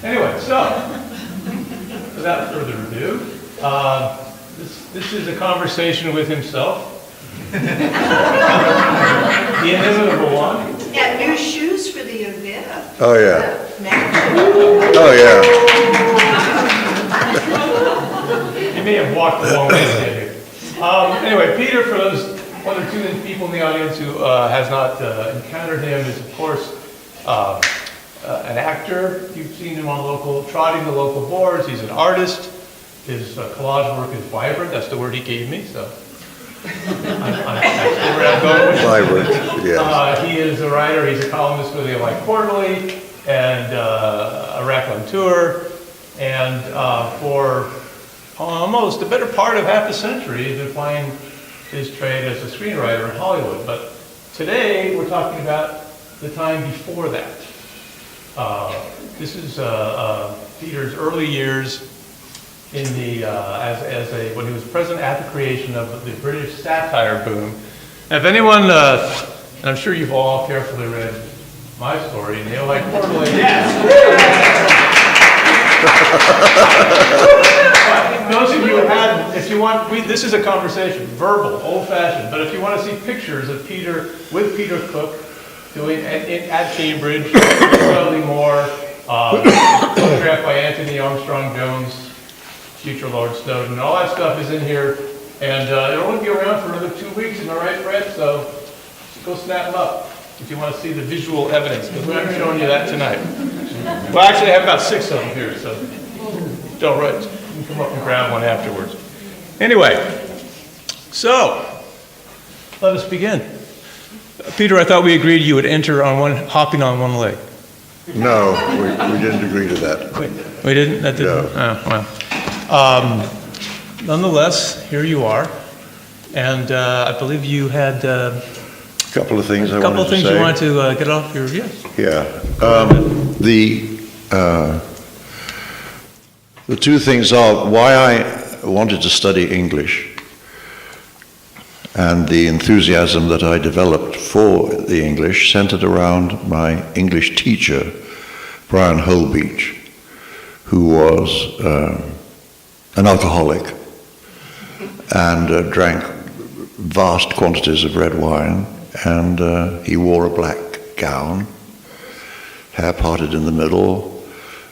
Anyway, so, without further ado, this is a conversation with himself. The inimitable one. And new shoes for the event. Oh, yeah. Oh, yeah. You may have walked a long way to get here. Anyway, Peter, for those one or two people in the audience who has not encountered him, is of course an actor. You've seen him on trotting the local boards. He's an artist. His collage work is vibrant. That's the word he gave me, so that's where I'm going with it. Vibrant, yes. He is a writer. He's a columnist for the Ojai Quarterly and a raconteur. And for almost the better part of half a century, he's been plying his trade as a screenwriter in Hollywood. But today, we're talking about the time before that. This is Peter's early years in the when he was present at the creation of the British Satire Boom. Now, if anyone, and I'm sure you've all carefully read my story in the Ojai Quarterly. Yes. Those of you who hadn't, if you want, this is a conversation, verbal, old-fashioned. But if you want to see pictures of Peter with Peter Cook doing at Cambridge, Dudley Moore, photographed by Anthony Armstrong Jones, future Lord Snowden, all that stuff is in here, and it'll only be around for another 2 weeks. Am I right, Fred? So go snap them up if you want to see the visual evidence, because we're not showing you that tonight. Well, actually, I have about 6 of them here, so don't write. You can come up and grab one afterwards. Anyway, so let us begin. Peter, I thought we agreed you would enter hopping on one leg. No, we didn't agree to that. We didn't? That didn't? No. Oh, well. Nonetheless, here you are. And I believe you had A couple of things I a couple wanted of things to say. you wanted to get off your yes. Yeah. The two things are why I wanted to study English and the enthusiasm that I developed for the English centered around my English teacher, Brian Holbeach, who was an alcoholic and drank vast quantities of red wine, and he wore a black gown, hair parted in the middle,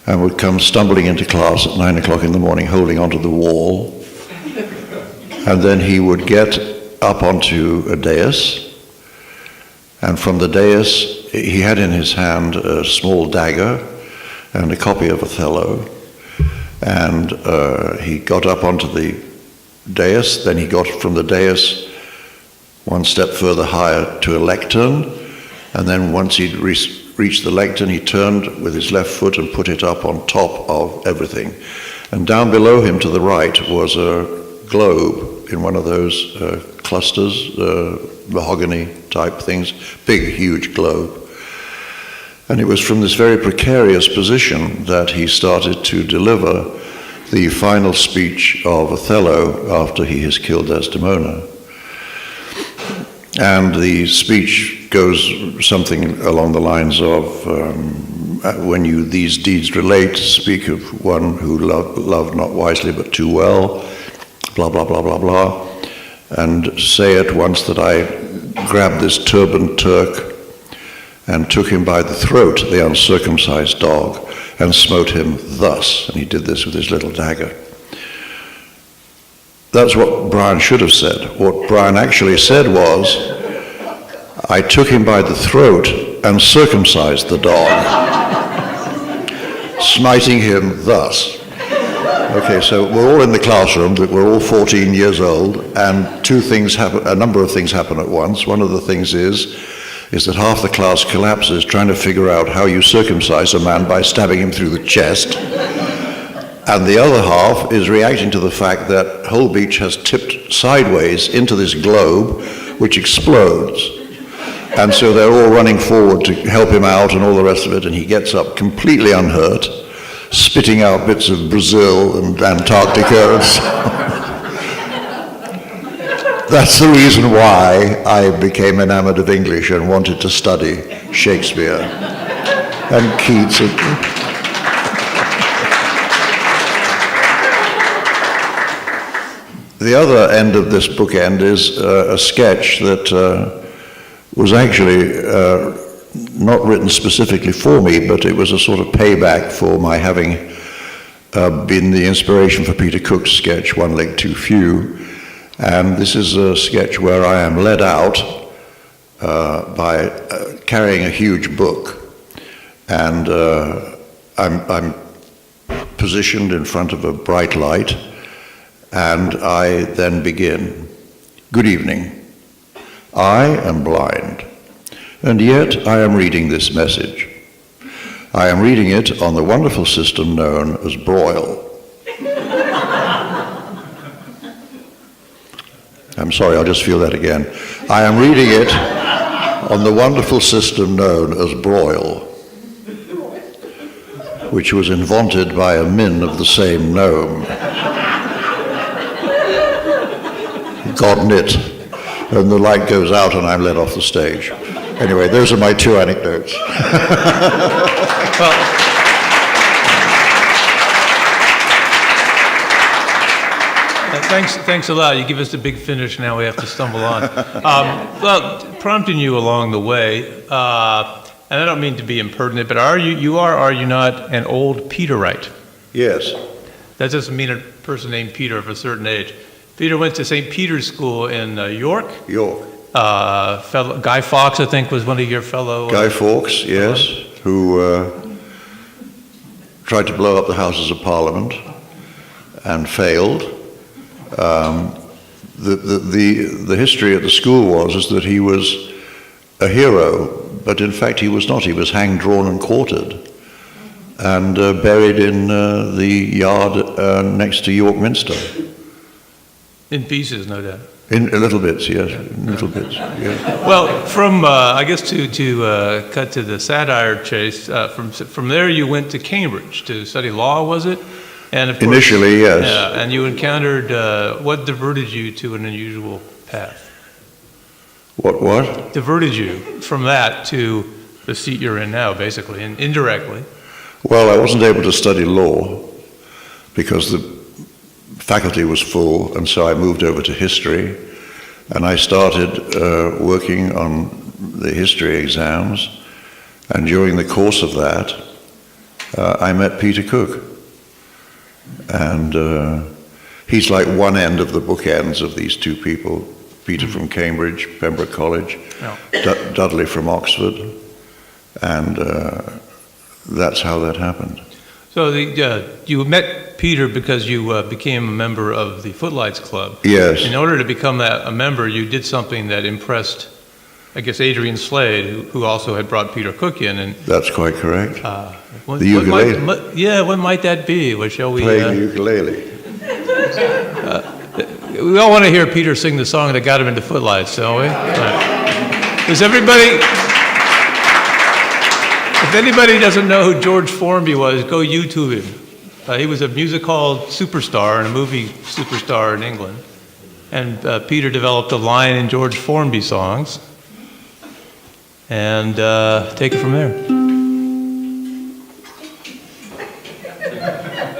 and would come stumbling into class at 9 o'clock in the morning holding onto the wall, and then he would get up onto a dais, and from the dais he had in his hand a small dagger and a copy of Othello, and he got up onto the dais, then he got from the dais one step further higher to a lectern, and then once he'd reached the lectern, he turned with his left foot and put it up on top of everything. And down below him to the right was a globe in one of those clusters, mahogany type things, big, huge globe. And it was from this very precarious position that he started to deliver the final speech of Othello after he has killed Desdemona. And the speech goes something along the lines of, when you these deeds relate, speak of one who loved not wisely but too well, blah, blah, blah, blah, blah, and say at once that I grabbed this turbaned Turk and took him by the throat, the uncircumcised dog, and smote him thus. And he did this with his little dagger. That's what Brian should have said. What Brian actually said was, I took him by the throat and circumcised the dog, smiting him thus. Okay, so we're all in the classroom, but we're all 14 years old, and a number of things happen at once. One of the things is that half the class collapses trying to figure out how you circumcise a man by stabbing him through the chest. And the other half is reacting to the fact that Holbeach has tipped sideways into this globe, which explodes. And so they're all running forward to help him out and all the rest of it, and he gets up completely unhurt, spitting out bits of Brazil and Antarctica and so on. That's the reason why I became enamored of English and wanted to study Shakespeare and Keats. The other end of this bookend is a sketch that was actually not written specifically for me, but it was a sort of payback for my having been the inspiration for Peter Cook's sketch, One Leg Too Few. And this is a sketch where I am led out by carrying a huge book, and I'm positioned in front of a bright light, and I then begin. Good evening. I am blind, and yet I am reading this message. I am reading it on the wonderful system known as Broil. I'm sorry, I'll just feel that again. I am reading it on the wonderful system known as Broil, which was invented by a min of the same nome. God knit, and the light goes out and I'm led off the stage. Anyway, those are my two anecdotes. Thanks a lot. You give us the big finish, now we have to stumble on. Well, prompting you along the way, and I don't mean to be impertinent, but are you not, an old Peterite? Yes. That doesn't mean a person named Peter of a certain age. Peter went to St. Peter's School in York. York. Guy Fawkes, I think, was one of your fellow... Guy Fawkes, yes, who tried to blow up the Houses of Parliament and failed. The history of the school is that he was a hero, but in fact he was not. He was hanged, drawn and quartered and buried in the yard next to York Minster. In pieces, no doubt. In little bits, yes, in little bits. Yeah. Well, from I guess to cut to the satire chase, from there you went to Cambridge to study law, was it? And of course, initially, yes. Yeah, and you encountered what diverted you to an unusual path. What? Diverted you from that to the seat you're in now, basically, and indirectly. Well, I wasn't able to study law because the faculty was full, and so I moved over to history, and I started working on the history exams, and during the course of that, I met Peter Cook, and he's like one end of the bookends of these two people, Peter from Cambridge, Pembroke College, Dudley from Oxford, and that's how that happened. So you met Peter because you became a member of the Footlights Club. Yes. In order to become a member, you did something that impressed, I guess, Adrian Slade, who also had brought Peter Cook in. And that's quite correct. The ukulele. What might that be? What shall we? Playing the ukulele. We all want to hear Peter sing the song that got him into Footlights, don't we? Right. Does everybody? If anybody doesn't know who George Formby was, go YouTube him. He was a music hall superstar and a movie superstar in England. And Peter developed a line in George Formby songs. And take it from there.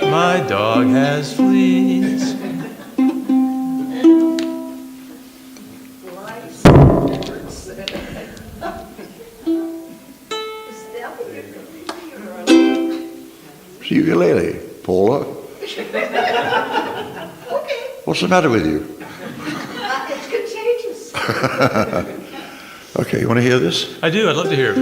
My dog has fleas. Ukulele, Paula. Okay. What's the matter with you? It's contagious. Okay, you want to hear this? I do, I'd love to hear it.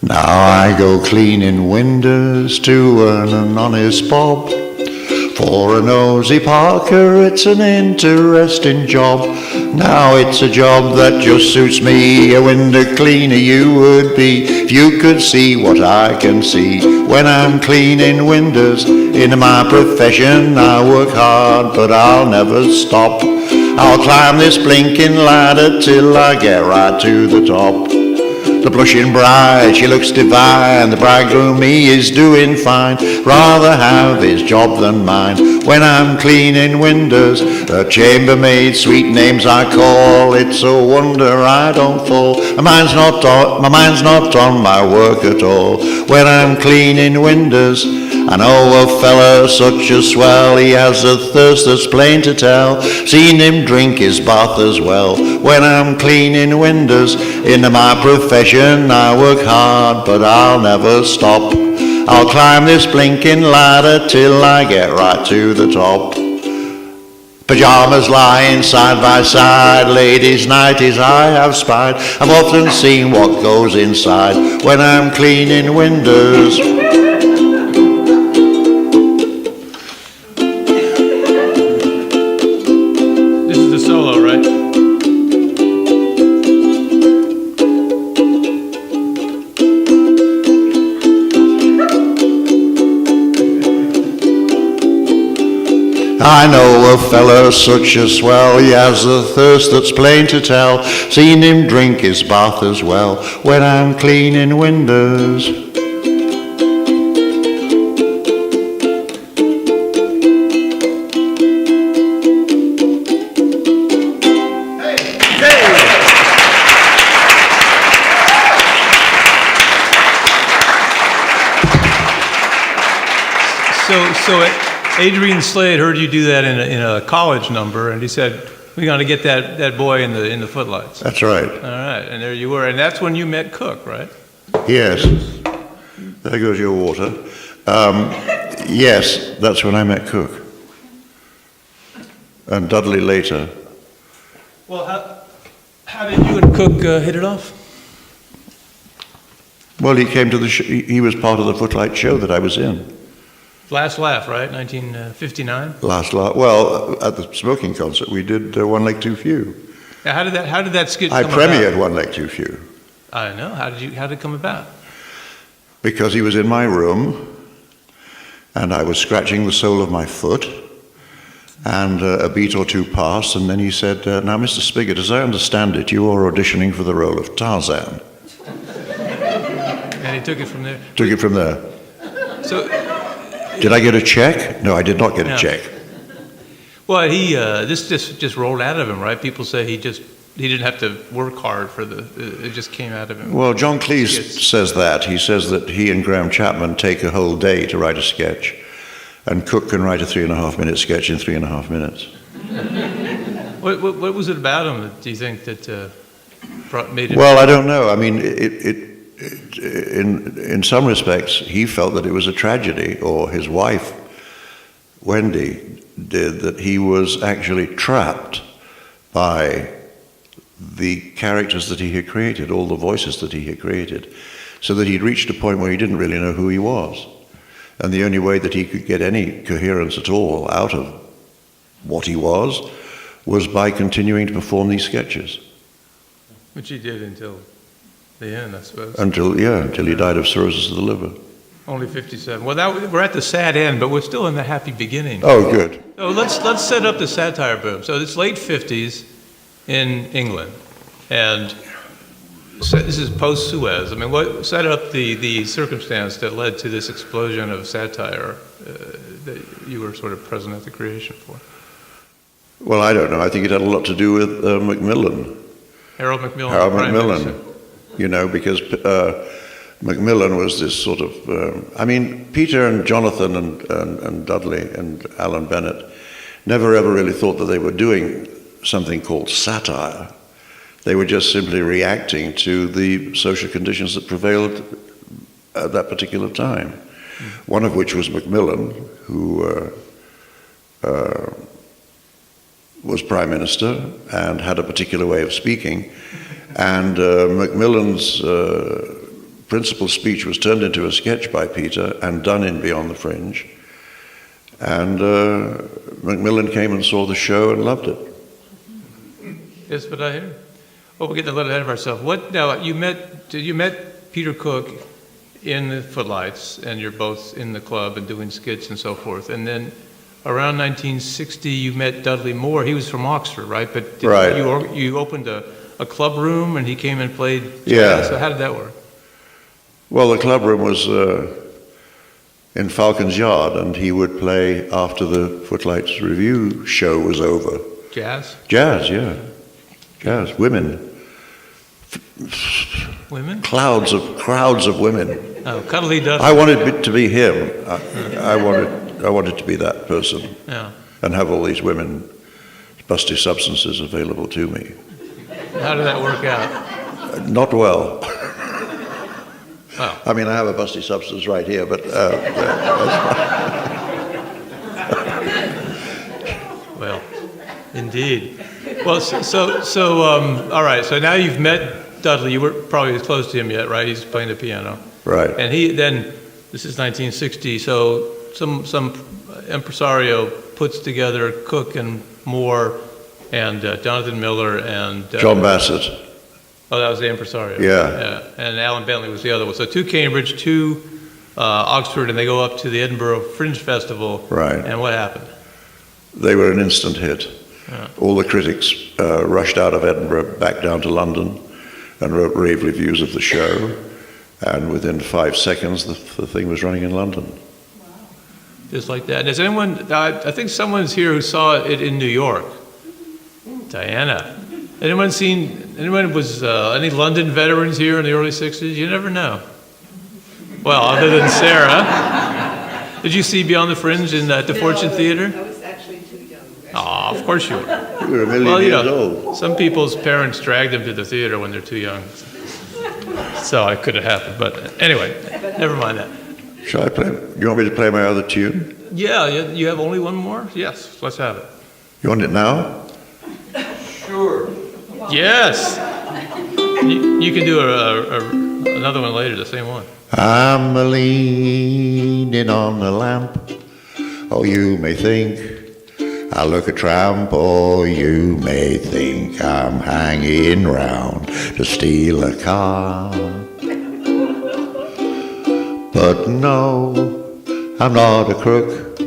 Now I go cleaning windows to earn an honest bob. For a nosy Parker, it's an interesting job. Now it's a job that just suits me. A window cleaner you would be if you could see what I can see when I'm cleaning windows. In my profession I work hard, but I'll never stop. I'll climb this blinking ladder till I get right to the top. The blushing bride, she looks divine. The bridegroom, he is doing fine. Rather have his job than mine. When I'm cleaning windows, a chambermaid, sweet names I call. It's a wonder I don't fall. My mind's not on my work at all. When I'm cleaning windows, I know a fella such a swell. He has a thirst that's plain to tell. Seen him drink his bath as well. When I'm cleaning windows, in my profession I work hard, but I'll never stop. I'll climb this blinking ladder till I get right to the top. Pyjamas lying side by side, ladies' nighties I have spied. I've often seen what goes inside when I'm cleaning windows. This is the solo, right? I know a fella such a swell, he has a thirst that's plain to tell. Seen him drink his bath as well when I'm cleaning windows. So Adrian Slade heard you do that in a college number, and he said, "We're going to get that boy in the Footlights." That's right. All right, and there you were, and that's when you met Cook, right? Yes. There goes your water. Yes, that's when I met Cook. And Dudley later. Well, how did you and Cook hit it off? Well, he came to the he was part of the Footlight show that I was in. Last Laugh, right? 1959. Last laugh. Well, at the smoking concert, we did One Leg Too Few. Now, how did that skit I come premiered about? One Leg Too Few. I know. How did it come about? Because he was in my room, and I was scratching the sole of my foot, and a beat or two passed, and then he said, "Now, Mr. Spigot, as I understand it, you are auditioning for the role of Tarzan." And he took it from there. Took it from there. So. Did I get a check? No, I did not get a No. check. Well, this just rolled out of him, right? People say he didn't have to work hard for it just came out of him. Well, John Cleese says that. He says that he and Graham Chapman take a whole day to write a sketch, and Cook can write a 3.5-minute sketch in 3.5 minutes. What was it about him, do you think, that made it? Well, I don't know. I mean, in some respects, he felt that it was a tragedy, or his wife, Wendy, did, that he was actually trapped by the characters that he had created, all the voices that he had created, so that he'd reached a point where he didn't really know who he was. And the only way that he could get any coherence at all out of what he was by continuing to perform these sketches. Which he did until the end, I suppose. Until he died of cirrhosis of the liver. Only 57. Well, we're at the sad end, but we're still in the happy beginning. Oh, good. So let's set up the satire boom. So it's late 50s in England, and this is post-Suez. I mean, what set up the circumstance that led to this explosion of satire that you were sort of present at the creation for? Well, I don't know. I think it had a lot to do with Macmillan. Harold Macmillan. Harold Prime Macmillan. Minister. You know, because Macmillan was this sort of, Peter and Jonathan and Dudley and Alan Bennett never ever really thought that they were doing something called satire. They were just simply reacting to the social conditions that prevailed at that particular time. One of which was Macmillan, who was Prime Minister and had a particular way of speaking. And Macmillan's principal speech was turned into a sketch by Peter and done in Beyond the Fringe. And Macmillan came and saw the show and loved it. Yes, but I hear. Well, we're getting a little ahead of ourselves. You met Peter Cook in the Footlights, and you're both in the club and doing skits and so forth. And then around 1960, you met Dudley Moore. He was from Oxford, right? But Right. You opened a a club room and he came and played jazz? Yeah. So how did that work? Well, the club room was in Falcon's Yard, and he would play after the Footlights review show was over. Jazz? Jazz, yeah. Jazz, women. Women? Crowds of women. Oh, Cuddly Dudley. I wanted it to be him. I wanted to be that person. Yeah. And have all these women, busty substances available to me. How did that work out? Not well. Oh. I mean, I have a busty substance right here, but Well, indeed. Well, all right. So now you've met Dudley. You weren't probably as close to him yet, right? He's playing the piano. right. And this is 1960. So some impresario puts together Cook and Moore and Jonathan Miller and John Bassett. Oh, that was the impresario. Yeah. And Alan Bentley was the other one. So two Cambridge, two Oxford, and they go up to the Edinburgh Fringe Festival. Right. And what happened? They were an instant hit. Yeah. All the critics rushed out of Edinburgh back down to London and wrote rave reviews of the show. And within 5 seconds, the thing was running in London. Just like that. And has anyone, I think someone's here who saw it in New York. Diana. Anyone was, any London veterans here in the early 60s? You never know. Well, other than Sarah. Did you see Beyond the Fringe at the Fortune Theater? I was actually too young. Oh, of course you were. You were a million Well, years old. some people's parents drag them to the theater when they're too young. So it could have happened. But anyway, never mind that. Shall I play? You want me to play my other tune? Yeah, you have only one more? Yes, let's have it. You want it now? Yes. You can do another one later, the same one. I'm a-leaning on the lamp. Oh, you may think I look a tramp, or you may think I'm hanging round to steal a car. But no, I'm not a crook,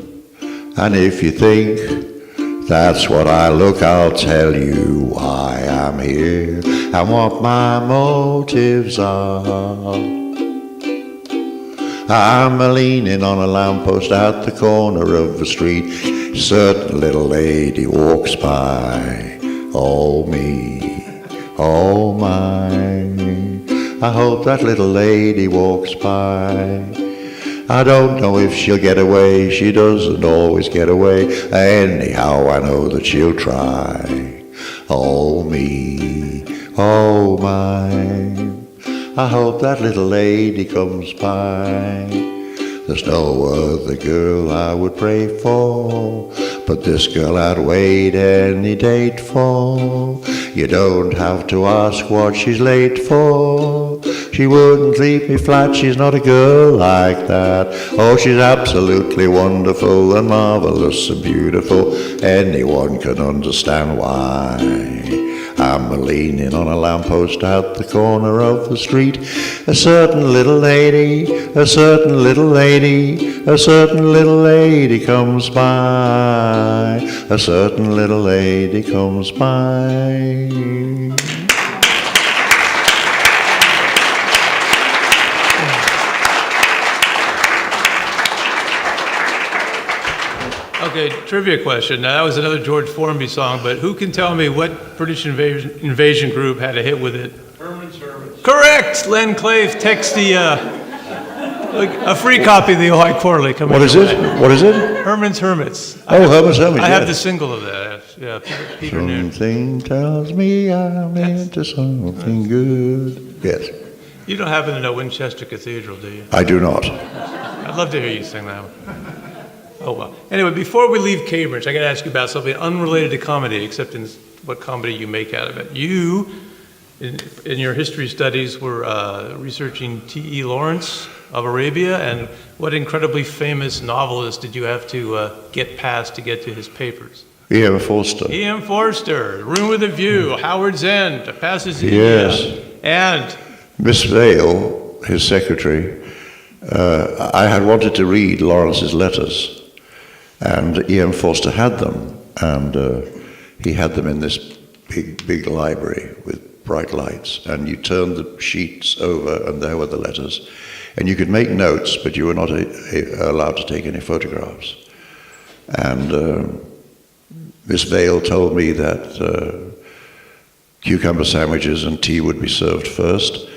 and if you think that's what I look, I'll tell you why I'm here and what my motives are. I'm a-leaning on a lamppost at the corner of the street. Certain little lady walks by. Oh me, oh my, I hope that little lady walks by. I don't know if she'll get away, she doesn't always get away. Anyhow, I know that she'll try. Oh me, oh my, I hope that little lady comes by. There's no other girl I would pray for, but this girl I'd wait any date for. You don't have to ask what she's late for. She wouldn't leave me flat, she's not a girl like that. Oh, she's absolutely wonderful and marvelous and beautiful. Anyone can understand why. I'm a-leaning on a lamppost at the corner of the street. A certain little lady, a certain little lady, a certain little lady comes by. A certain little lady comes by. Okay, trivia question. Now, that was another George Formby song, but who can tell me what British invasion group had a hit with it? Herman's Hermits. Correct! Len Clave texts a free copy of the Ojai Quarterly coming What is your it? way. What is it? Herman's Hermits. Oh, Herman's Hermits, I have the yes. single of that. Yeah, Peter Noon. Something tells me I'm into something good. Yes, You don't happen to know Winchester Cathedral, do you? I do not. I'd love to hear you sing that one. Oh, well. Anyway, before we leave Cambridge, I got to ask you about something unrelated to comedy, except in what comedy you make out of it. You, in your history studies, were researching T.E. Lawrence of Arabia, and what incredibly famous novelist did you have to get past to get to his papers? E.M. Forster. E.M. Forster, Room with a View, Howard's End, Passes Yes. and Miss Vale, his secretary, I had wanted to read Lawrence's letters, and E.M. Forster had them, and he had them in this big library with bright lights, and you turned the sheets over, and there were the letters. And you could make notes, but you were not allowed to take any photographs. And Miss Vale told me that cucumber sandwiches and tea would be served first,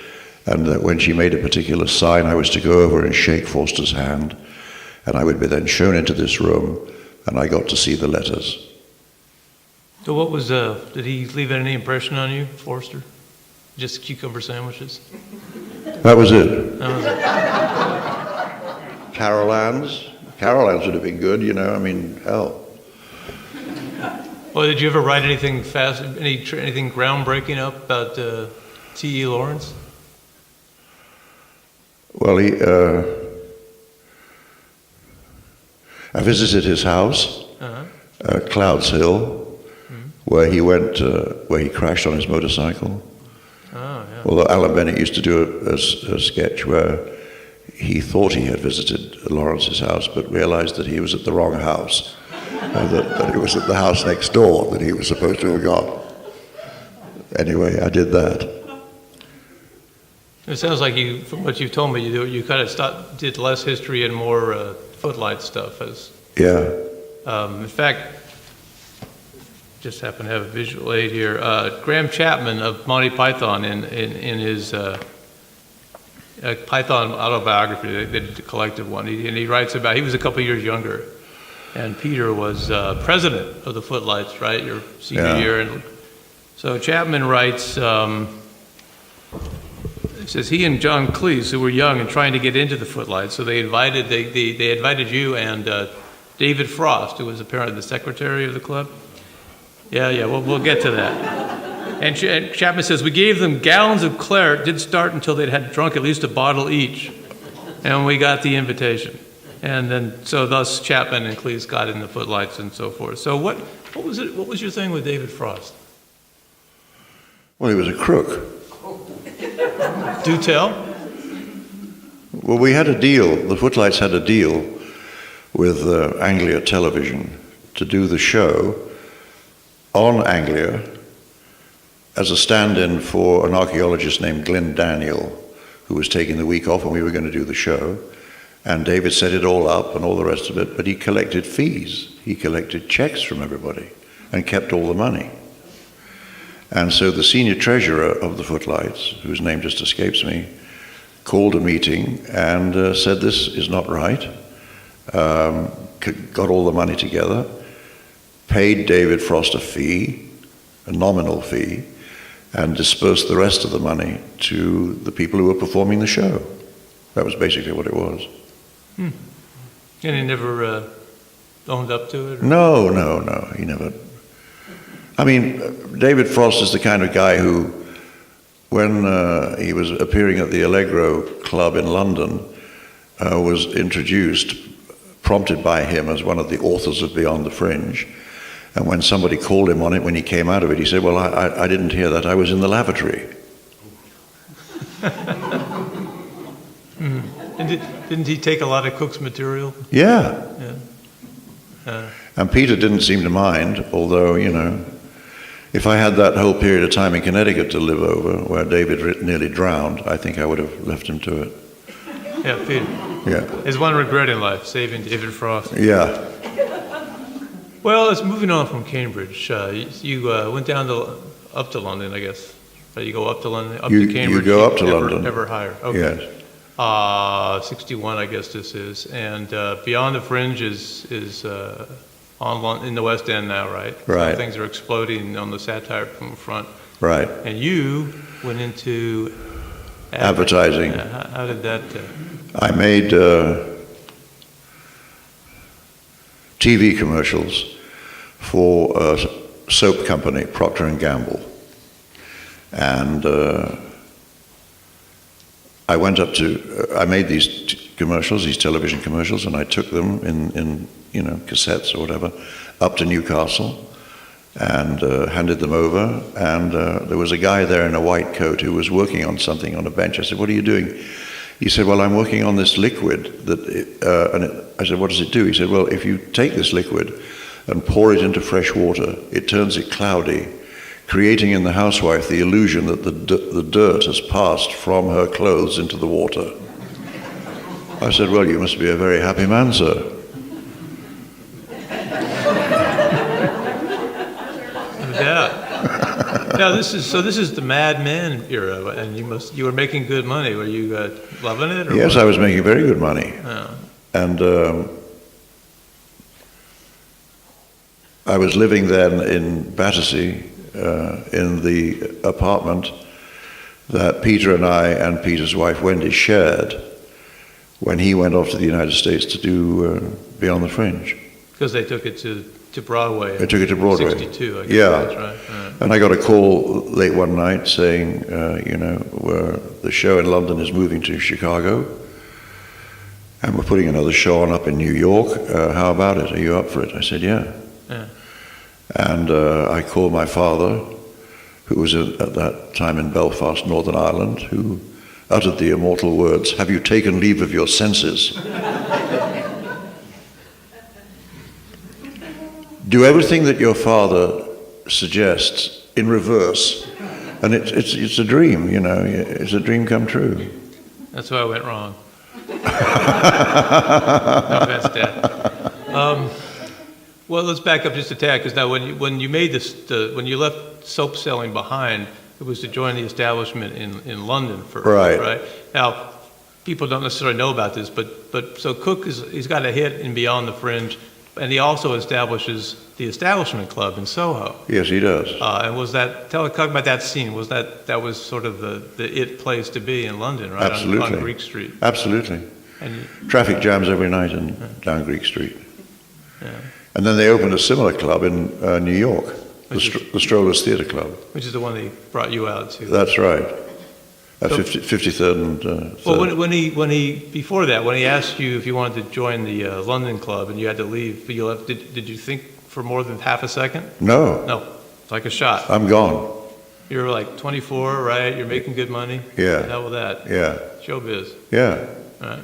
and that when she made a particular sign, I was to go over and shake Forster's hand, and I would be then shown into this room, and I got to see the letters. So what was, did he leave any impression on you, Forster? Just cucumber sandwiches? That was it. That was it. Carol Ann's would have been good, I mean, hell. Well, did you ever write anything fast, anything groundbreaking up about T.E. Lawrence? Well, I visited his house, Clouds Hill, where he went, where he crashed on his motorcycle. Oh, yeah. Although Alan Bennett used to do a sketch where he thought he had visited Lawrence's house, but realized that he was at the wrong house, that it was at the house next door that he was supposed to have gone. Anyway, I did that. It sounds like you, from what you've told me, you kind of did less history and more Footlights stuff. Yeah. In fact, just happen to have a visual aid here. Graham Chapman of Monty Python in his Python autobiography, they did the collective one, and he writes about, he was a couple years younger, and Peter was president of the Footlights, right, your senior year. And so Chapman writes, he says he and John Cleese, who were young and trying to get into the Footlights, so they invited you and David Frost, who was apparently the secretary of the club. Yeah, we'll get to that. And Chapman says, we gave them gallons of claret, didn't start until they'd had drunk at least a bottle each, and we got the invitation. And then, so thus Chapman and Cleese got in the Footlights and so forth. So what was it? What was your thing with David Frost? Well, he was a crook. Do tell. Well, we had a deal, the Footlights had a deal with Anglia Television to do the show on Anglia as a stand-in for an archaeologist named Glyn Daniel, who was taking the week off and we were going to do the show. And David set it all up and all the rest of it, but he collected fees. He collected checks from everybody and kept all the money. And so the senior treasurer of the Footlights, whose name just escapes me, called a meeting and said, this is not right. Got all the money together, paid David Frost a fee, a nominal fee, and dispersed the rest of the money to the people who were performing the show. That was basically what it was. And he never owned up to it? Or? No, he never. I mean, David Frost is the kind of guy who, when he was appearing at the Allegro Club in London, was introduced, prompted by him as one of the authors of Beyond the Fringe. And when somebody called him on it, when he came out of it, he said, well, I didn't hear that, I was in the lavatory. And didn't he take a lot of Cook's material? Yeah. Yeah. And Peter didn't seem to mind, although, if I had that whole period of time in Connecticut to live over, where David nearly drowned, I think I would have left him to it. Yeah, Peter. Yeah. There's one regret in life, saving David Frost. Yeah. Well, it's moving on from Cambridge. You went up to London, I guess. You go up to London, to Cambridge. You go up to London. Never higher. Okay. Yes. 61, I guess this is. And Beyond the Fringe is in the West End now, right? Right. So things are exploding on the satire boom front. Right. And you went into advertising. How did that? I made TV commercials for a soap company, Procter & Gamble. And I made these commercials, these television commercials, and I took them in cassettes or whatever, up to Newcastle and handed them over. And there was a guy there in a white coat who was working on something on a bench. I said, what are you doing? He said, well, I'm working on this liquid. I said, what does it do? He said, well, if you take this liquid and pour it into fresh water, it turns it cloudy, creating in the housewife the illusion that the dirt has passed from her clothes into the water. I said, well, you must be a very happy man, sir. Yeah. Now this is the Mad Men era, and you were making good money. Were you loving it? Or Yes, what? I was making very good money. Oh. And I was living then in Battersea, in the apartment that Peter and I and Peter's wife Wendy shared when he went off to the United States to do Beyond the Fringe. Because they took it to Broadway. They took it to Broadway. 62, I guess. Yeah. That's right. And I got a call late one night saying, the show in London is moving to Chicago, and we're putting another show on up in New York. How about it? Are you up for it? I said, yeah. And I called my father, who was at that time in Belfast, Northern Ireland, who uttered the immortal words, "Have you taken leave of your senses?" Do everything that your father suggests in reverse, and it's a dream, it's a dream come true. That's why I went wrong. No offense, Dad. Well, let's back up just a tad, because now when you made this, when you left soap selling behind, it was to join the establishment in London first, right? Now, people don't necessarily know about this, but so Cook he's got a hit in Beyond the Fringe, and he also establishes the Establishment Club in Soho. Yes, he does. And was that, talk about that scene, that was sort of the it place to be in London, right? Absolutely. On Greek Street. Absolutely. And Traffic jams every night down Greek Street. yeah. And then they opened a similar club in New York, the Strollers Theatre Club. Which is the one they brought you out to. That's right. At 53rd and 3rd. Well, when he before that, when he asked you if you wanted to join the London club and you had to leave, but you left, did you think for more than half a second? No. No, it's like a shot. I'm gone. You're like 24, right? You're making good money. Yeah. The hell with that. Yeah. Showbiz. Yeah. Right.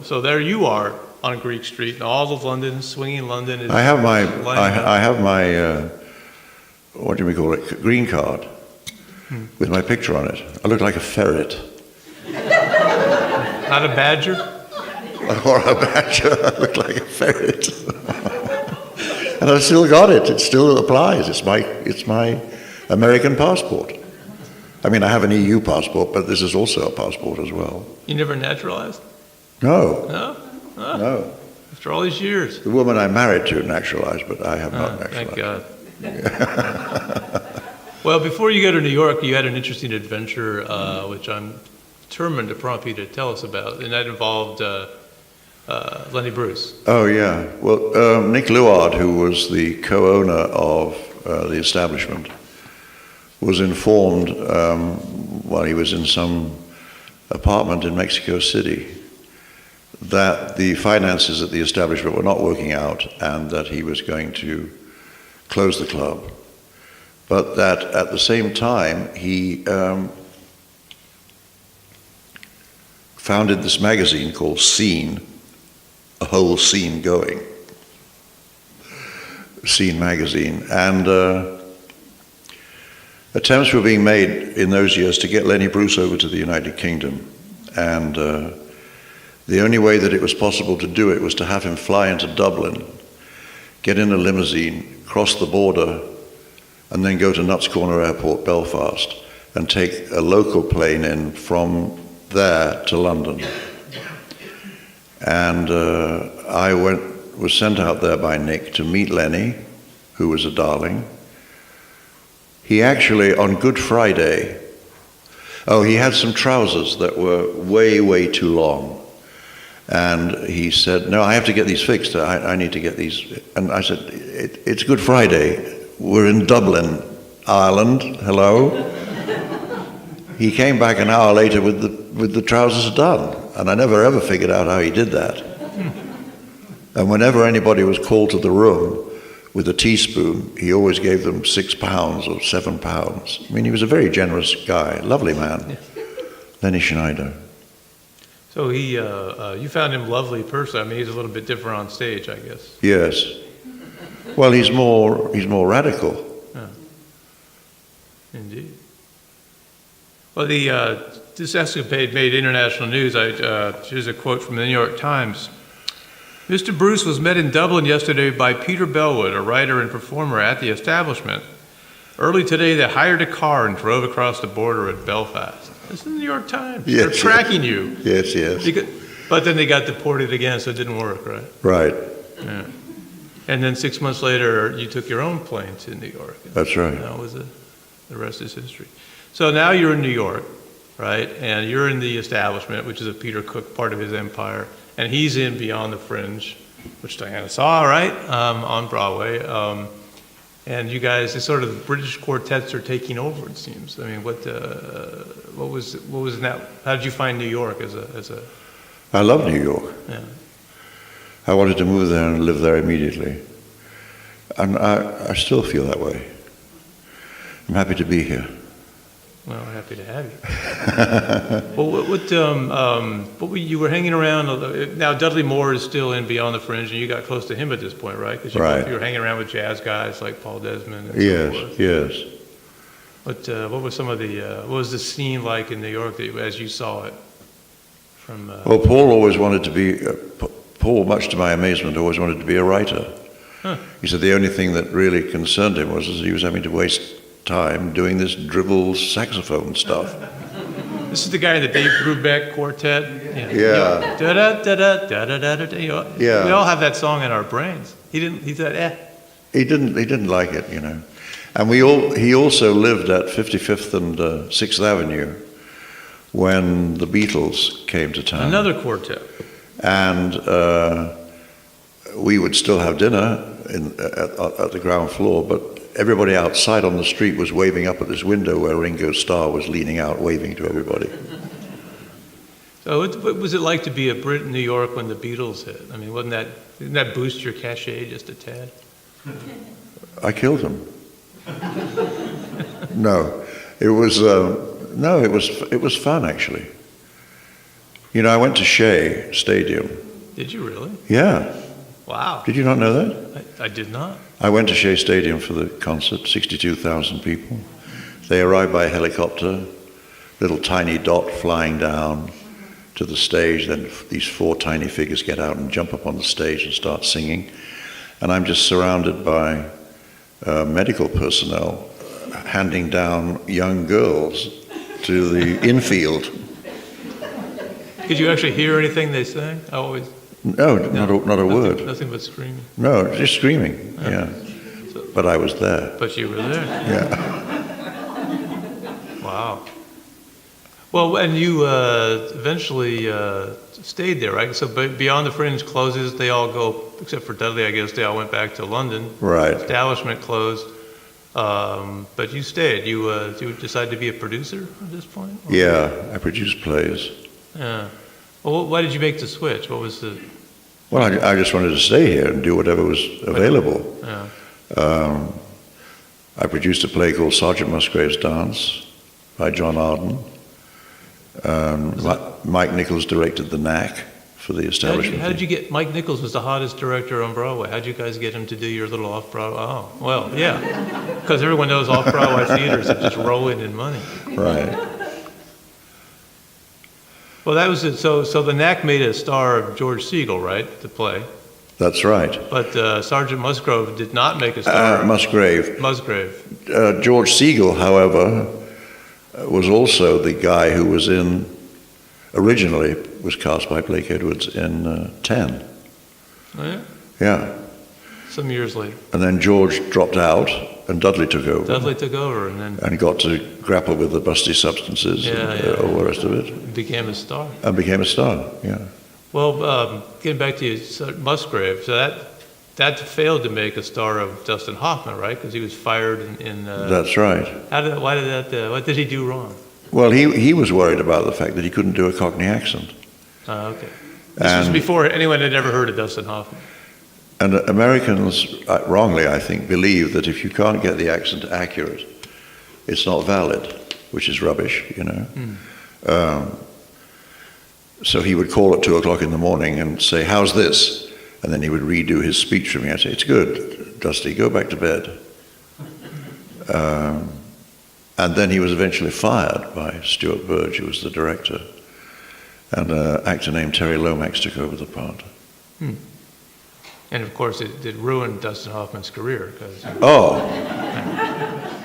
So there you are on Greek Street, and all of London, swinging London. Is I have my what do we call it, green card with my picture on it. I look like a ferret. Not a badger? Or a badger. I look like a ferret. And I've still got it. It still applies. It's my American passport. I mean, I have an EU passport, but this is also a passport as well. You never naturalized? No. No? Oh, No. after all these years. The woman I married to naturalized, but I have not naturalized. Thank God. Well, before you go to New York, you had an interesting adventure, which I'm determined to prompt you to tell us about, and that involved Lenny Bruce. Oh, yeah. Well, Nick Luard, who was the co-owner of the establishment, was informed while he was in some apartment in Mexico City that the finances at the establishment were not working out and that he was going to close the club. But that at the same time, he founded this magazine called Scene, a whole scene going, Scene magazine. And attempts were being made in those years to get Lenny Bruce over to the United Kingdom. And the only way that it was possible to do it was to have him fly into Dublin, get in a limousine, cross the border, and then go to Nuts Corner Airport, Belfast, and take a local plane in from there to London. And I was sent out there by Nick to meet Lenny, who was a darling. He actually, on Good Friday, he had some trousers that were way, way too long. And he said, no, I have to get these fixed. I need to get these. And I said, it's Good Friday. We're in Dublin, Ireland. Hello? He came back an hour later with the trousers done. And I never ever figured out how he did that. And whenever anybody was called to the room with a teaspoon, he always gave them £6 or £7. I mean, he was a very generous guy, lovely man. Lenny Schneider. So you found him lovely person. I mean, he's a little bit different on stage, I guess. Yes. Well, he's more radical. Yeah. Indeed. Well, this escapade made international news. Here's a quote from the New York Times. Mr. Bruce was met in Dublin yesterday by Peter Bellwood, a writer and performer at the establishment. Early today, they hired a car and drove across the border at Belfast. This is the New York Times. Yes, They're tracking you. Yes, yes. But then they got deported again, so it didn't work, right? Right. Yeah. And then 6 months later, you took your own plane to New York. That's right. And that was the rest is history. So now you're in New York, right? And you're in the establishment, which is a Peter Cook part of his empire. And he's in Beyond the Fringe, which Diana saw, right, on Broadway. And you guys, it's sort of the British quartets are taking over, it seems. I mean, what was that? How did you find New York as a? I love New York. Yeah. I wanted to move there and live there immediately. And I still feel that way. I'm happy to be here. Well, happy to have you. Well, you were hanging around. Now, Dudley Moore is still in Beyond the Fringe, and you got close to him at this point, right? Because you were hanging around with jazz guys like Paul Desmond. And yes, so forth. yes. What was some of the? What was the scene like in New York as you saw it? From Well, Paul always wanted to be. Paul, much to my amazement, always wanted to be a writer. Huh. He said the only thing that really concerned him was that he was having to waste time doing this dribble saxophone stuff. This is the guy in the Dave Brubeck quartet. Yeah. Da da da da da da da da. Yeah. We all have that song in our brains. He didn't. He said, "Eh." He didn't like it, you know. And he also lived at 55th and 6th Avenue when the Beatles came to town. Another quartet. And we would still have dinner at the ground floor, but everybody outside on the street was waving up at this window where Ringo Starr was leaning out, waving to everybody. So what was it like to be a Brit in New York when the Beatles hit? I mean, didn't that boost your cachet just a tad? I killed him. No, it was fun actually. You know, I went to Shea Stadium. Did you really? Yeah. Wow. Did you not know that? I did not. I went to Shea Stadium for the concert, 62,000 people. They arrived by helicopter, little tiny dot flying down to the stage, then these four tiny figures get out and jump up on the stage and start singing. And I'm just surrounded by medical personnel handing down young girls to the infield. Did you actually hear anything they sang? No, not a word. Nothing but screaming. No, just screaming, yeah. But I was there. But you were there. Yeah. Wow. Well, and you eventually stayed there, right? So Beyond the Fringe closes, they all go, except for Dudley, I guess, they all went back to London. Right. Establishment closed. But you stayed. You decided to be a producer at this point? Or? Yeah, I produced plays. Yeah. Well, why did you make the switch? What was the... Well, I just wanted to stay here and do whatever was available. Yeah. I produced a play called Sergeant Musgrave's Dance by John Arden. Mike Nichols directed The Knack for the establishment. How did you get... Mike Nichols was the hottest director on Broadway. How did you guys get him to do your little off-Broadway... Oh, well, yeah. Because everyone knows off-Broadway theaters that just roll in money. Right. Well, that was it. So The Knack made a star of George Segal, right, the play? That's right. But Sergeant Musgrave did not make a star. Musgrave. George Segal, however, was also the guy who was originally was cast by Blake Edwards in 10. Oh, yeah? Yeah. Some years later. And then George dropped out and Dudley took over. And got to grapple with the busty substances and all the rest of it. Became a star. And became a star, yeah. Well, getting back to you, Musgrave, so that failed to make a star of Dustin Hoffman, right? Because he was fired in That's right. What did he do wrong? Well, he was worried about the fact that he couldn't do a Cockney accent. Oh, okay. This was before anyone had ever heard of Dustin Hoffman. And Americans, wrongly, I think, believe that if you can't get the accent accurate, it's not valid, which is rubbish, you know. So he would call at 2:00 in the morning and say, "How's this?" And then he would redo his speech for me. I'd say, "It's good, Dusty, go back to bed." And then he was eventually fired by Stuart Burge, who was the director. And an actor named Terry Lomax took over the part. And of course, it ruined Dustin Hoffman's career. Oh.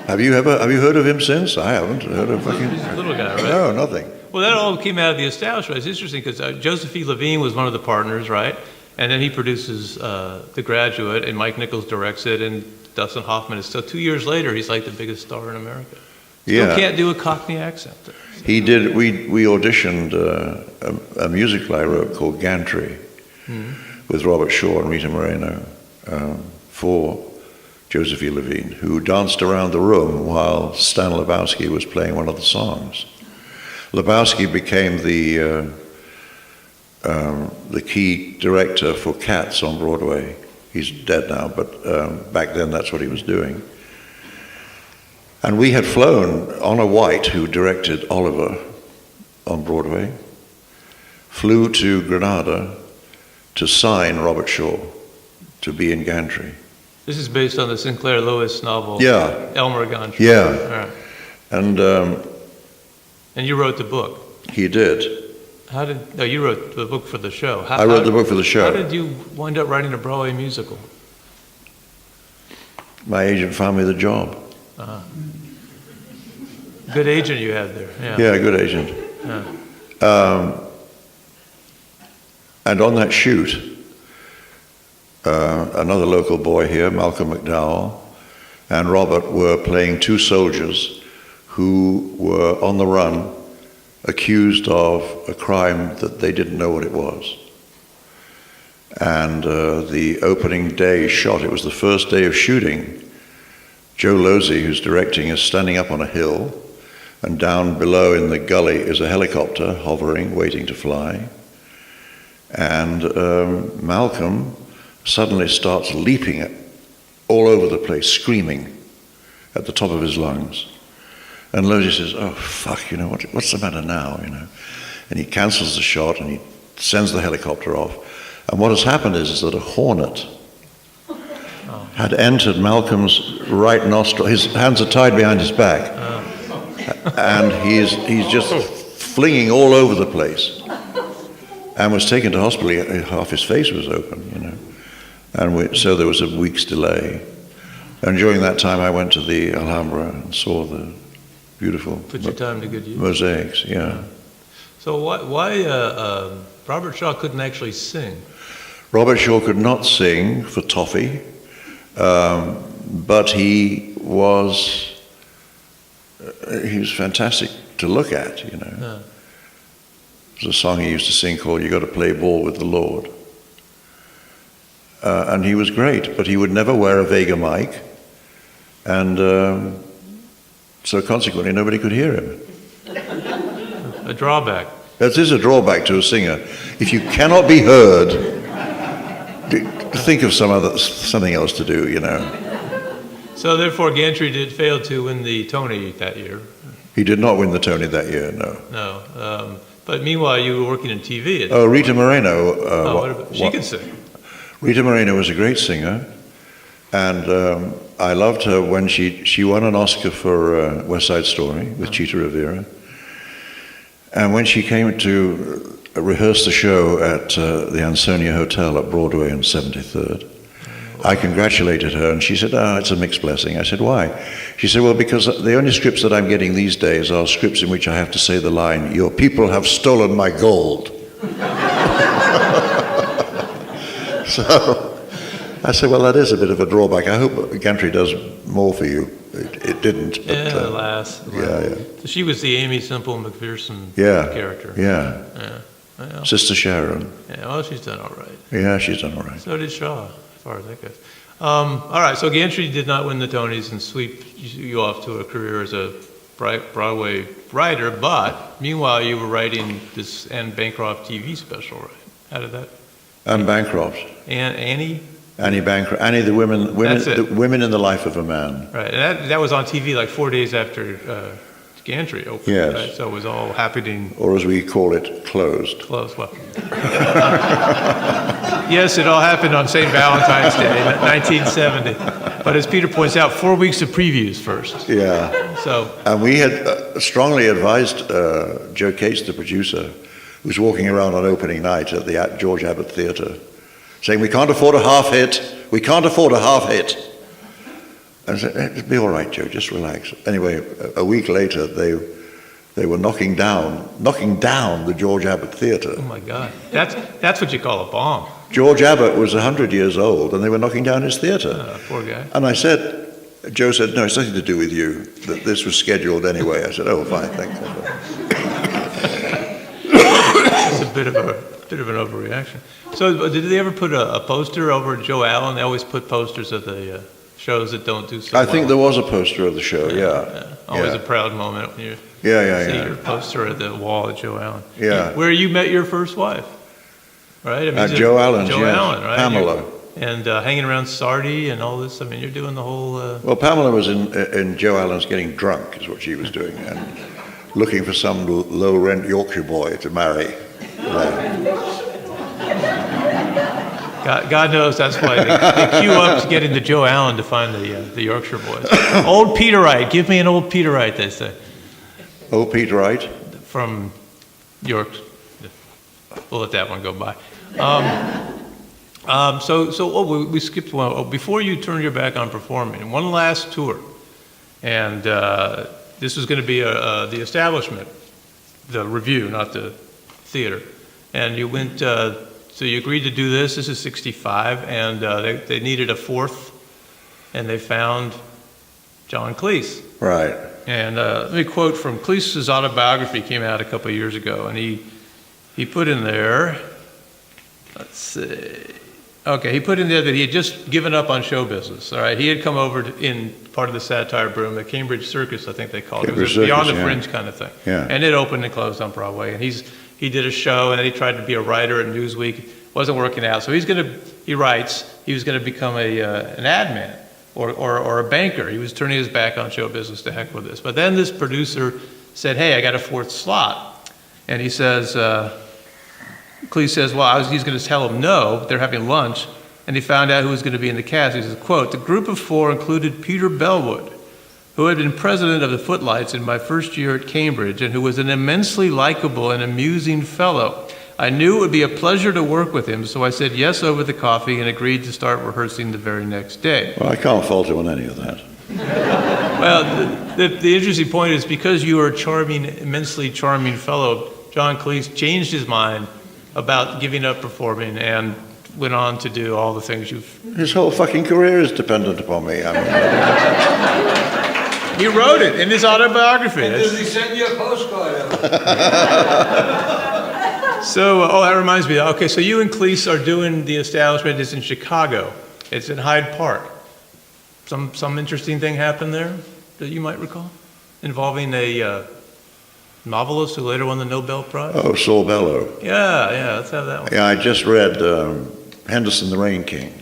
Have you heard of him since? I haven't heard of fucking... He's a little guy, right? No, nothing. Well, that all came out of the establishment. It's interesting because Joseph E. Levine was one of the partners, right? And then he produces The Graduate, and Mike Nichols directs it, and Dustin Hoffman is still 2 years later, he's like the biggest star in America. Still can't do a Cockney accent. He did. We auditioned a musical I wrote called Gantry with Robert Shaw and Rita Moreno for Joseph E. Levine, who danced around the room while Stan Lebowski was playing one of the songs. Lebowski became the key director for Cats on Broadway. He's dead now, but back then that's what he was doing. And we had flown, Honor White, who directed Oliver on Broadway, flew to Granada to sign Robert Shaw to be in Gantry. This is based on the Sinclair Lewis novel, Elmer Gantry. Yeah. All right. And you wrote the book. He did. You wrote the book for the show. I wrote the book for the show. How did you wind up writing a Broadway musical? My agent found me the job. Good agent you had there. Yeah, good agent. And on that shoot, another local boy here, Malcolm McDowell, and Robert were playing two soldiers who were on the run, accused of a crime that they didn't know what it was. And the opening day shot, it was the first day of shooting. Joe Losey, who's directing, is standing up on a hill, and down below in the gully is a helicopter hovering, waiting to fly. And Malcolm suddenly starts leaping all over the place, screaming at the top of his lungs. And Losey says, "Oh, fuck, what's the matter now, And he cancels the shot and he sends the helicopter off. And what has happened is that a hornet had entered Malcolm's right nostril. His hands are tied behind his back. And he's just flinging all over the place. And was taken to hospital. Half his face was open, And so there was a week's delay. And during that time I went to the Alhambra and saw the beautiful Put your time to good use. mosaics, yeah. So why Robert Shaw couldn't actually sing? Robert Shaw could not sing for toffee, but he was fantastic to look at, Yeah. There's a song he used to sing called "You Got to Play Ball with the Lord." And he was great, but he would never wear a Vega mic, and so consequently nobody could hear him. A drawback. That is a drawback to a singer. If you cannot be heard, think of something else to do, So therefore Gantry did fail to win the Tony that year. He did not win the Tony that year, no. No. But meanwhile you were working in TV. Oh, Rita Moreno. She could sing. Rita Moreno was a great singer, and I loved her when she won an Oscar for West Side Story with Chita Rivera. And when she came to rehearse the show at the Ansonia Hotel at Broadway and 73rd, I congratulated her, and she said, it's a mixed blessing. I said, why? She said, well, because the only scripts that I'm getting these days are scripts in which I have to say the line, "Your people have stolen my gold." So I said, well, that is a bit of a drawback. I hope Gantry does more for you. It didn't. But, alas. Yeah. So she was the Amy Semple McPherson character. Yeah. Well, Sister Sharon. Yeah, well, she's done all right. Yeah, she's done all right. So did Shaw, as far as that goes. All right, so Gantry did not win the Tonys and sweep you off to a career as a Broadway writer, but meanwhile you were writing this Anne Bancroft TV special, right? How did that? Anne Bancroft. Annie Bancroft. Annie, the women in the life of a man. Right, and that was on TV like 4 days after Gantry opened. Yes. Right? So it was all happening. Or as we call it, closed. Close. Well. Yes, it all happened on St. Valentine's Day, 1970. But as Peter points out, 4 weeks of previews first. Yeah. So, And we had strongly advised Joe Cates, the producer, who was walking around on opening night at the George Abbott Theatre, saying, we can't afford a half hit. We can't afford a half hit. And I said, it'll be all right, Joe, just relax. Anyway, a week later, they were knocking down the George Abbott Theatre. oh my God, that's what you call a bomb. George Abbott was 100 years old, and they were knocking down his theatre. Poor guy. And I said, Joe said, no, it's nothing to do with you, that this was scheduled anyway. I said, oh, fine, thanks. It's a bit of an overreaction. So did they ever put a poster over at Joe Allen? They always put posters of the shows that don't do so I well. think there was a poster of the show, yeah. Always Yeah. a proud moment when you Yeah. see your poster at the wall at Joe Allen. Yeah. Where you met your first wife, right? I mean, Joe Allen's, Joe yes. Allen, right? Pamela. And hanging around Sardi and all this. I mean, you're doing the whole... Well, Pamela was in Joe Allen's getting drunk, is what she was doing, and looking for some low-rent Yorkshire boy to marry. God knows that's why they queue up to get into Joe Allen to find the Yorkshire boys. Old Peterite, give me an old Peterite, they say. Old Peterite? From York. We'll let that one go by. We skipped one. Oh, before you turned your back on performing, one last tour. And this was going to be the establishment, the review, not the theater. And you went, so you agreed to do this. This is 65, and they needed a fourth, and they found John Cleese. Right. And let me quote from Cleese's autobiography, came out a couple of years ago, and he put in there, let's see, okay, he put in there that he had just given up on show business, all right? He had come over in part of the Satire Boom, the Cambridge Circus, I think they called it. It was a Beyond the Fringe kind of thing. Yeah. And it opened and closed on Broadway, and he did a show, and then he tried to be a writer at Newsweek. Wasn't working out, so he writes, he was going to become an ad man or a banker. He was turning his back on show business, to heck with this. But then this producer said, hey, I got a fourth slot. And he says, Cleese says, well, he's going to tell him no. They're having lunch. And he found out who was going to be in the cast. He says, quote, the group of four included Peter Bellwood, who had been president of the Footlights in my first year at Cambridge and who was an immensely likable and amusing fellow. I knew it would be a pleasure to work with him, so I said yes over the coffee and agreed to start rehearsing the very next day. Well, I can't fault him on any of that. Well, the interesting point is because you are a charming, immensely charming fellow, John Cleese changed his mind about giving up performing and went on to do all the things you've... His whole fucking career is dependent upon me. I mean, He wrote it in his autobiography. Does he send you a postcard of it? So, that reminds me. Okay, so you and Cleese are doing the establishment. It's in Chicago. It's in Hyde Park. Some interesting thing happened there that you might recall, involving a novelist who later won the Nobel Prize. oh, Saul Bellow. Yeah. Let's have that one. Yeah, I just read Henderson the Rain King.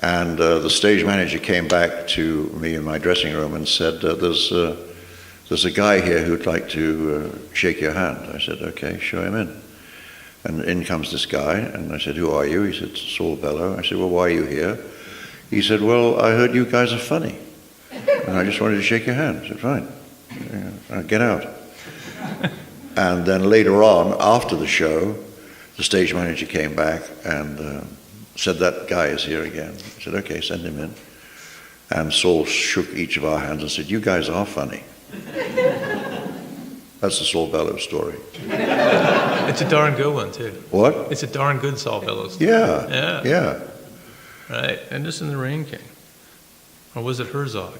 And the stage manager came back to me in my dressing room and said, there's a guy here who'd like to shake your hand. I said, okay, show him in. And in comes this guy, and I said, who are you? He said, Saul Bellow. I said, well, why are you here? He said, well, I heard you guys are funny, and I just wanted to shake your hand. I said, fine, get out. And then later on, after the show, the stage manager came back and said, that guy is here again. I said, okay, send him in. And Saul shook each of our hands and said, you guys are funny. That's the Saul Bellow story. It's a darn good one, too. What? It's a darn good Saul Bellow story. Yeah. Right. Henderson the Rain King. Or was it Herzog?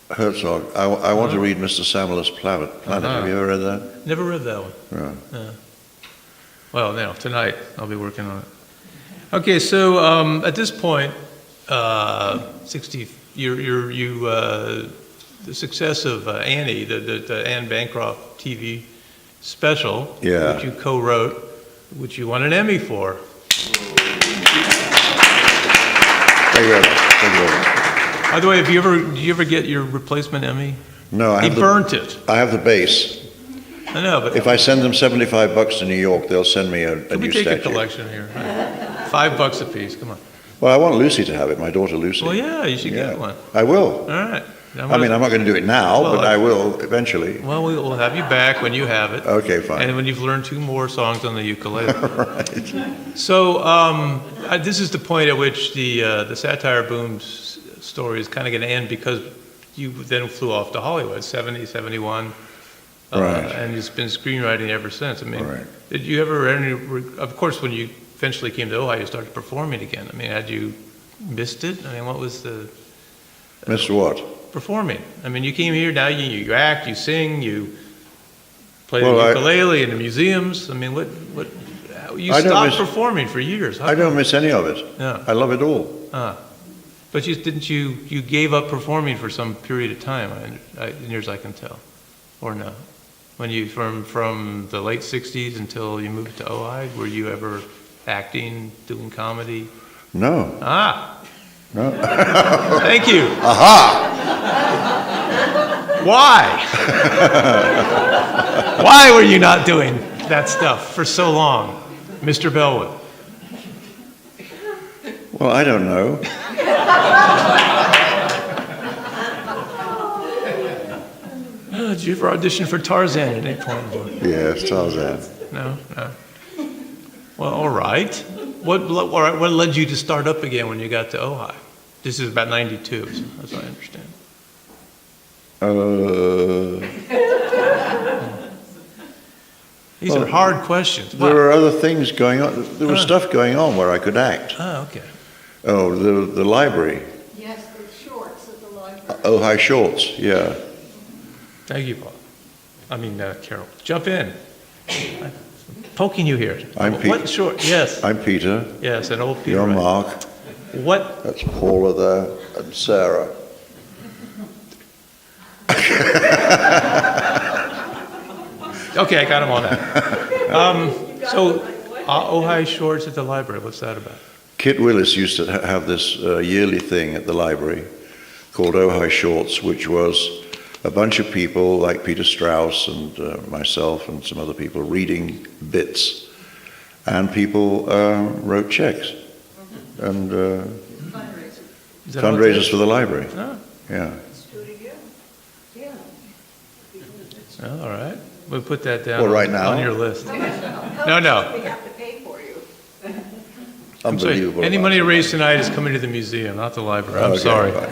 Herzog. I want to read Mr. Samuel's Planet. Have you ever read that? Never read that one. Right. Yeah. Well, now, tonight, I'll be working on it. Okay, so at this point, 60, the success of Annie, the Anne Bancroft TV special, which you co-wrote, which you won an Emmy for. Thank you very much. By the way, do you ever get your replacement Emmy? No, He burnt it. I have the base. I know, but If I send them $75 to New York, they'll send me a can we new take statue. a collection here? $5 a piece, come on. Well, I want Lucy to have it, my daughter Lucy. Well, yeah, you should get one. I will. All right. I mean, I'm not going to do it now, Well, but I will eventually. Well, we'll have you back when you have it. Okay, fine. And when you've learned 2 more songs on the ukulele. Right. So this is the point at which the Satire Boom story is kind of going to end, because you then flew off to Hollywood, 70, 71. Right. And you've been screenwriting ever since. I mean, Right. did you ever, of course, when you eventually came to Ojai, you started performing again. I mean, had you missed it? I mean, what was the... Mr. What? Performing. I mean, you came here, now you act, you sing, you play Well, the ukulele in the museums. I mean, you stopped performing for years. How I don't come? miss any of it. Yeah. I love it all. But you gave up performing for some period of time, in years I can tell, or no? When you, from the late 60s until you moved to Ojai, were you ever acting, doing comedy? No. No. Thank you. Aha! Why? Why were you not doing that stuff for so long, Mr. Bellwood? Well, I don't know. Did you ever audition for Tarzan at any point? Yes, Tarzan. No? No. Well, all right. What led you to start up again when you got to Ojai? This is about 92, so that's what I understand. These are hard questions. There were other things going on. There was stuff going on where I could act. Oh, okay. Oh, the library. Yes, the shorts at the library. Ojai Shorts, yeah. Thank you, Paul. Carol. Jump in. I'm poking you here. I'm Pete. What short? Yes. I'm Peter. Yes, an old Peter. You're right. Mark. What? That's Paula there, and Sarah. Okay, I got him on that. Ojai Shorts at the library, what's that about? Kit Willis used to have this yearly thing at the library called Ojai Shorts, which was a bunch of people like Peter Strauss and myself and some other people reading bits, and people wrote checks and fundraisers for the library. Oh, Yeah. Let's do it again. Yeah. well, all right. We'll put that down Well, right now? on your list. No. No. We have to pay for you. I'm sorry, Unbelievable. any money raised tonight is coming to the museum, not the library. I'm Okay, sorry. fine.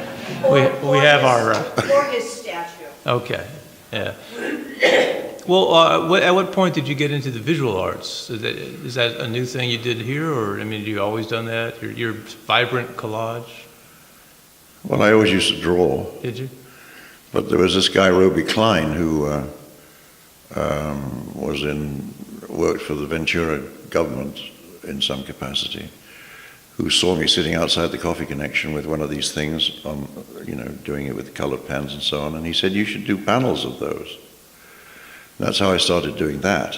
We have our... For his statue. Okay, yeah. Well, at what point did you get into the visual arts? Is that a new thing you did here, or, you always done that? Your vibrant collage? Well, I always used to draw, Did you? but there was this guy, Roby Klein, who worked for the Ventura government in some capacity, who saw me sitting outside the Coffee Connection with one of these things, doing it with colored pens and so on, and he said, you should do panels of those. And that's how I started doing that.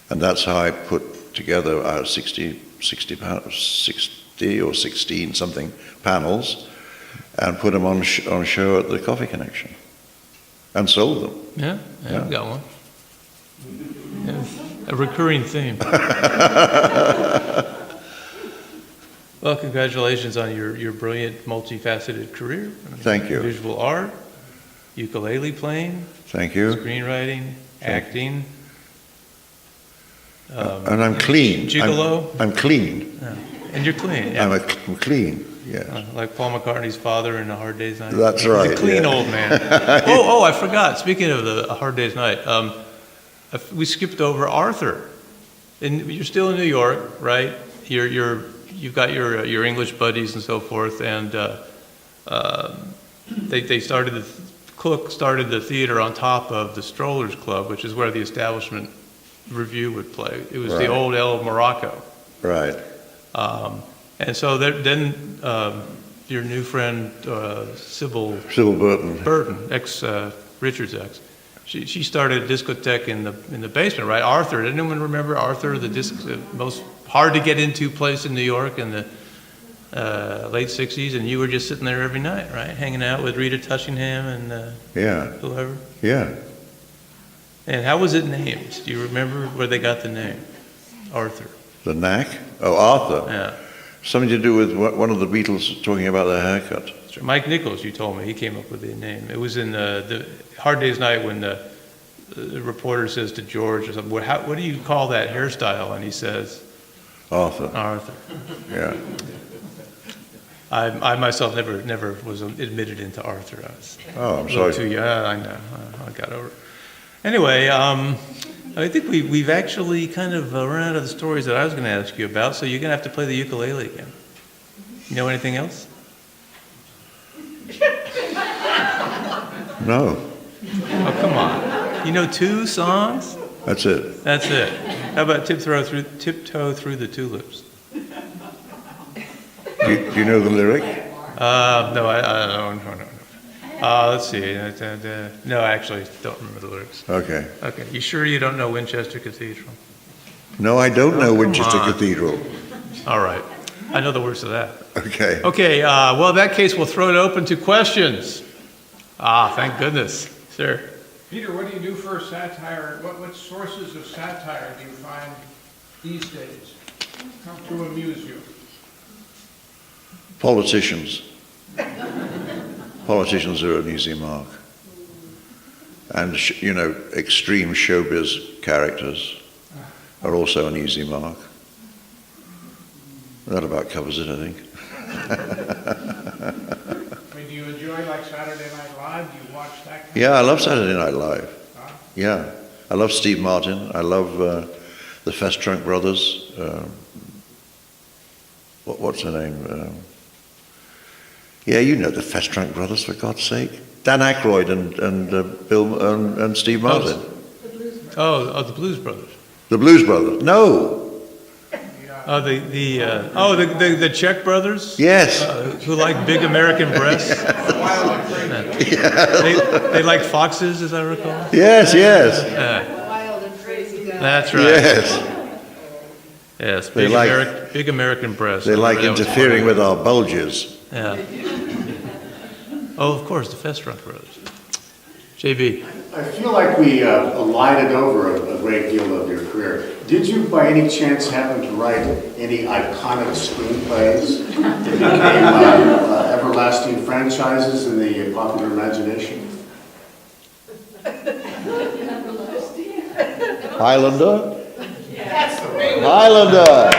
And that's how I put together 60 or 16 something panels and put them on show at the Coffee Connection and sold them. Yeah, I've got one. Yeah, a recurring theme. Well, congratulations on your brilliant, multifaceted career. Thank you. Visual art, ukulele playing, Thank you. screenwriting, acting. And I'm clean. Gigolo. I'm clean. Yeah. And you're clean. Yeah. I'm clean, yes. Like Paul McCartney's father in A Hard Day's Night. That's He's right, a clean yeah. old man. I forgot. Speaking of A Hard Day's Night, we skipped over Arthur. And you're still in New York, right? You've got your English buddies and so forth, and Cook started the theater on top of the Strollers Club, which is where the Establishment Review would play. It was the Right. old El Morocco. Right. And so then your new friend, Sybil Sybil Burton, Richard's ex, she started a discotheque in the basement, right? Arthur, did anyone remember Arthur, the most hard to get into place in New York in the late 60s, and you were just sitting there every night, right? Hanging out with Rita Tushingham and Yeah. whoever. Yeah. And how was it named? Do you remember where they got the name? Arthur. The knack? Oh, Arthur. Yeah. Something to do with one of the Beatles talking about their haircut. Mike Nichols, you told me, he came up with the name. It was in the Hard Day's Night when the reporter says to George or something, what do you call that hairstyle? And he says, Arthur. Arthur. Yeah. I myself never was admitted into Arthur. I was Oh, I'm a little sorry. too young. I know. I got over it. Anyway, I think we've actually kind of run out of the stories that I was going to ask you about, so you're going to have to play the ukulele again. You know anything else? No, Oh, come on. You know 2 songs? that's it. That's it. How about Tiptoe Through the Tulips? Do you know the lyric? No, I don't. No. Let's see. No, I actually don't remember the lyrics. Okay. Okay. You sure you don't know Winchester Cathedral? No, I don't know come Winchester on. Cathedral. All right. I know the words of that. Okay. Okay. Well, in that case, we'll throw it open to questions. Thank goodness. Sir. Peter, what do you do for satire? What sources of satire do you find these days to amuse you? Politicians. Politicians are an easy mark. And, extreme showbiz characters are also an easy mark. That about covers it, I think. I mean, do you enjoy like Saturday Night Live? Do you watch that kind Yeah, I love Saturday Night Live. Huh? Yeah. I love Steve Martin. I love the Festrunk brothers. What's her name? Yeah, you know the Festrunk brothers, for God's sake. Dan Aykroyd and Bill and Steve Martin. Oh, the Blues Brothers. The Blues Brothers. No. Oh, the Czech brothers? Yes. Who like big American breasts? They like foxes, as I recall. Yes, yes. Wild and crazy guy. That's right. Yes. Yes, They big American breasts. They like That was interfering funny. with our bulges. Yeah. Oh, of course, the Festrunk brothers. JB. I feel like we alighted over a great deal of your career. Did you, by any chance, happen to write any iconic screenplays that became everlasting franchises in the popular imagination? Highlander? Highlander!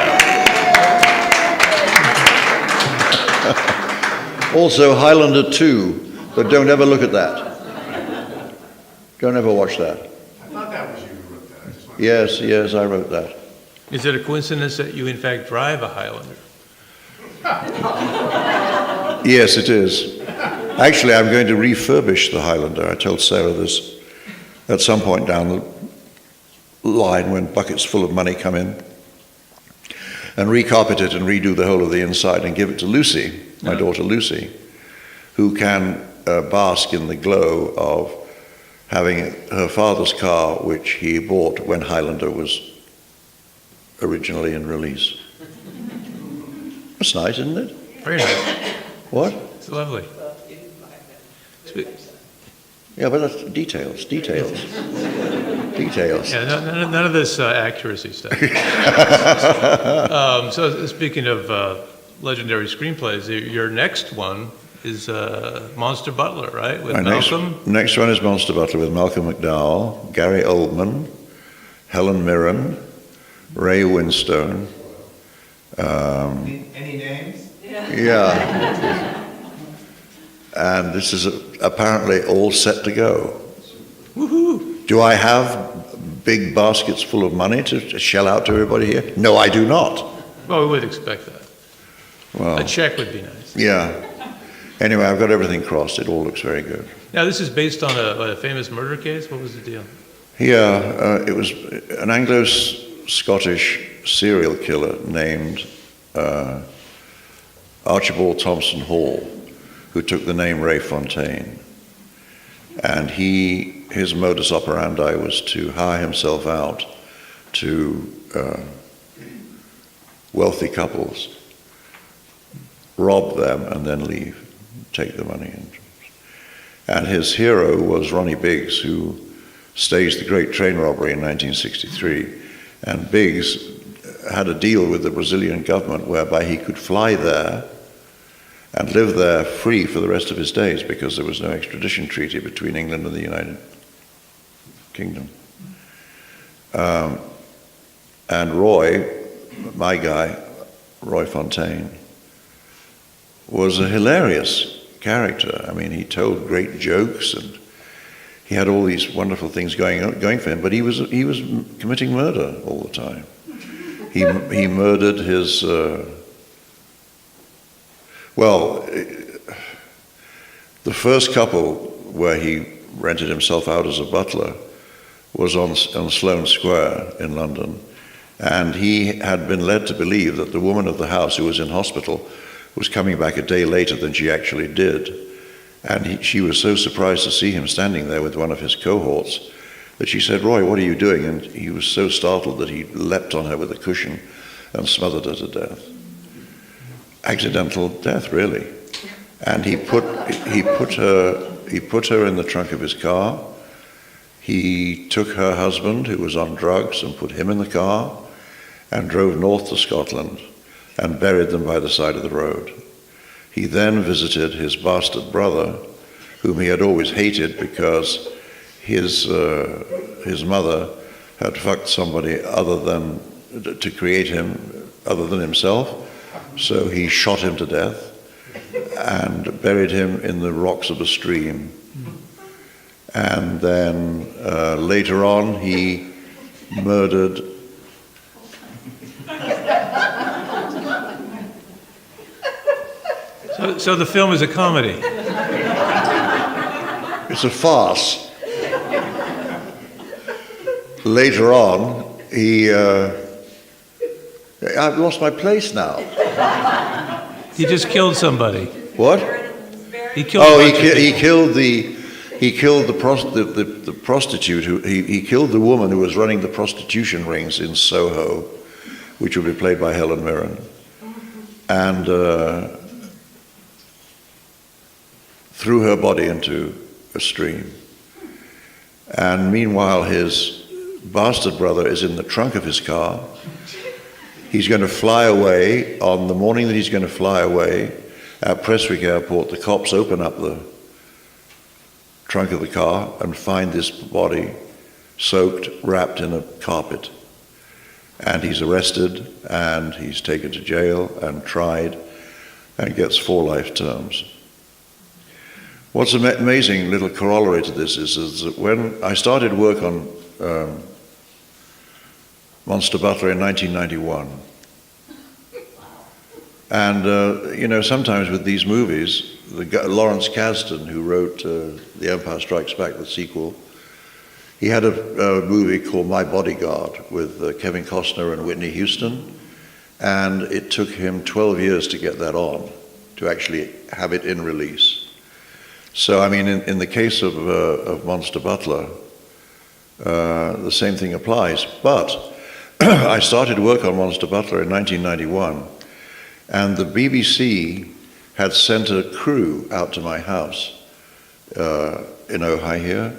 Also, Highlander 2, but don't ever look at that. Don't ever watch that. I thought that was you who wrote that. I just wanted Yes, I wrote that. Is it a coincidence that you, in fact, drive a Highlander? Yes, it is. Actually, I'm going to refurbish the Highlander. I told Sarah this at some point down the line when buckets full of money come in, and recarpet it and redo the whole of the inside and give it to Lucy, my daughter Lucy, who can bask in the glow of having her father's car, which he bought when Highlander was originally in release. That's nice, isn't it? Very nice. What? It's lovely. Yeah, but that's details. Details. Yeah, none of this accuracy stuff. So speaking of legendary screenplays, your next one is Monster Butler, right? With Malcolm? Next one is Monster Butler with Malcolm McDowell, Gary Oldman, Helen Mirren, Ray Winstone. Any names? Yeah. And this is apparently all set to go. Woohoo! Do I have big baskets full of money to shell out to everybody here? No, I do not. Well, we would expect that. Well, A check would be nice. yeah. Anyway, I've got everything crossed. It all looks very good. Now, this is based on a famous murder case? What was the deal? Yeah, it was an Anglo-Scottish serial killer named Archibald Thompson Hall, who took the name Ray Fontaine. And his modus operandi was to hire himself out to wealthy couples, rob them, and then leave, take the money. And his hero was Ronnie Biggs, who staged the Great Train Robbery in 1963. And Biggs had a deal with the Brazilian government whereby he could fly there and live there free for the rest of his days because there was no extradition treaty between England and the United Kingdom. And Roy, my guy, Roy Fontaine, was a hilarious character. I mean, he told great jokes and he had all these wonderful things going for him, but he was committing murder all the time. He murdered his the first couple where he rented himself out as a butler was on Sloane Square in London, and he had been led to believe that the woman of the house who was in hospital was coming back a day later than she actually did. And she was so surprised to see him standing there with one of his cohorts that she said, "Roy, what are you doing?" And he was so startled that he leapt on her with a cushion and smothered her to death. Accidental death, really. And he put her in the trunk of his car. He took her husband, who was on drugs, and put him in the car and drove north to Scotland and buried them by the side of the road. He then visited his bastard brother, whom he had always hated because his mother had fucked somebody to create him other than himself. So he shot him to death and buried him in the rocks of a stream. And then later on, he murdered. So the film is a comedy. It's a farce. Later on, I've lost my place now. He just killed somebody. What? He killed. He killed the prostitute he killed the woman who was running the prostitution rings in Soho, which would be played by Helen Mirren, and threw her body into a stream. And meanwhile, his bastard brother is in the trunk of his car. He's going to fly away. On the morning that he's going to fly away, at Prestwick Airport, the cops open up the trunk of the car and find this body soaked, wrapped in a carpet. And he's arrested, and he's taken to jail and tried, and gets 4 life terms. What's an amazing little corollary to this is that when I started work on Monster Butler in 1991, and sometimes with these movies, Lawrence Kasdan, who wrote The Empire Strikes Back, the sequel, he had a movie called My Bodyguard with Kevin Costner and Whitney Houston, and it took him 12 years to get that on, to actually have it in release. So, I mean, in the case of Monster Butler, the same thing applies. But I started work on Monster Butler in 1991, and the BBC had sent a crew out to my house in Ojai here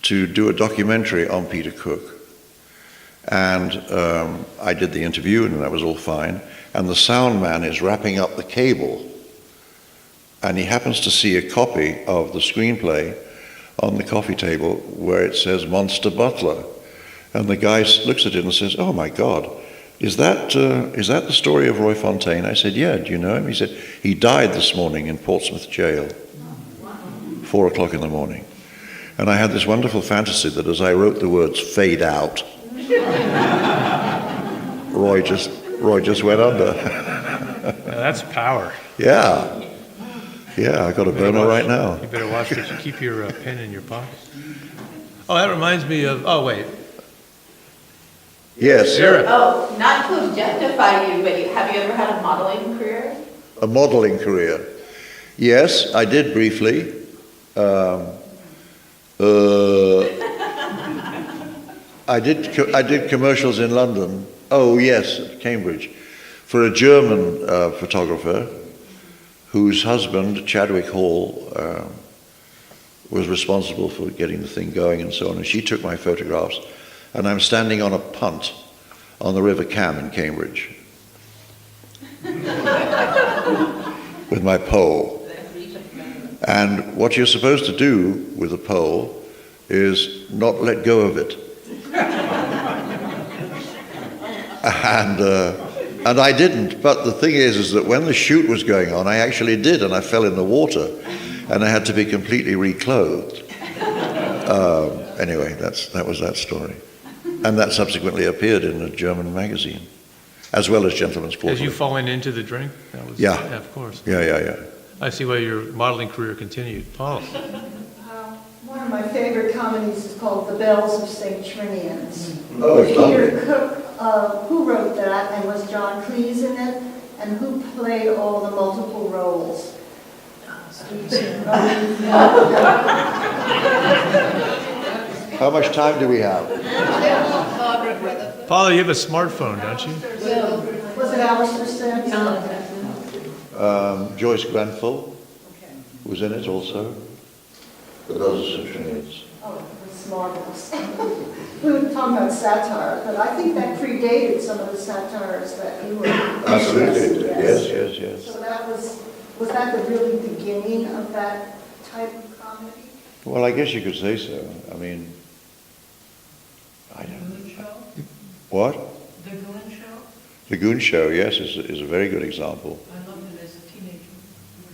to do a documentary on Peter Cook. And I did the interview, and that was all fine. And the sound man is wrapping up the cable, and he happens to see a copy of the screenplay on the coffee table where it says Monster Butler. And the guy looks at it and says, "Oh my God, is that the story of Roy Fontaine?" I said, "Yeah, do you know him?" He said, "He died this morning in Portsmouth jail, 4 o'clock in the morning." And I had this wonderful fantasy that as I wrote the words "fade out," Roy just went under. Now that's power. Yeah, I got a burner right now. You better watch that you keep your pen in your pocket. Oh, that reminds me of. Oh wait. Yes. Oh, not to objectify you, but have you ever had a modeling career? A modeling career. Yes, I did briefly. I did commercials in London. Oh yes, Cambridge, for a German photographer whose husband, Chadwick Hall, was responsible for getting the thing going and so on. And she took my photographs, and I'm standing on a punt on the River Cam in Cambridge with my pole. And what you're supposed to do with a pole is not let go of it. And I didn't, but the thing is that when the shoot was going on, I actually did, and I fell in the water, and I had to be completely reclothed. Anyway, that was that story. And that subsequently appeared in a German magazine, as well as Gentleman's Quarterly. As you falling into the drink? That was, Yeah. Of course. Yeah. I see why your modeling career continued. Paul? One of my favorite comedies is called The Bells of St. Trinians. Oh, it's Peter lovely. Cook, who wrote that, and was John Cleese in it, and who played all the multiple roles? How much time do we have? Paula, you have a smartphone, don't you? Was it Alistair Sims? Joyce Grenfell was in it also. The Bells of St. Trinians. Oh, it was marvelous. We were talking about satire, but I think that predated some of the satires that you were. Absolutely. Yes. So that was that the really beginning of that type of comedy? Well, I guess you could say so. I mean, I don't know. What? The Goon Show? The Goon Show, yes, is a very good example. I loved it as a teenager.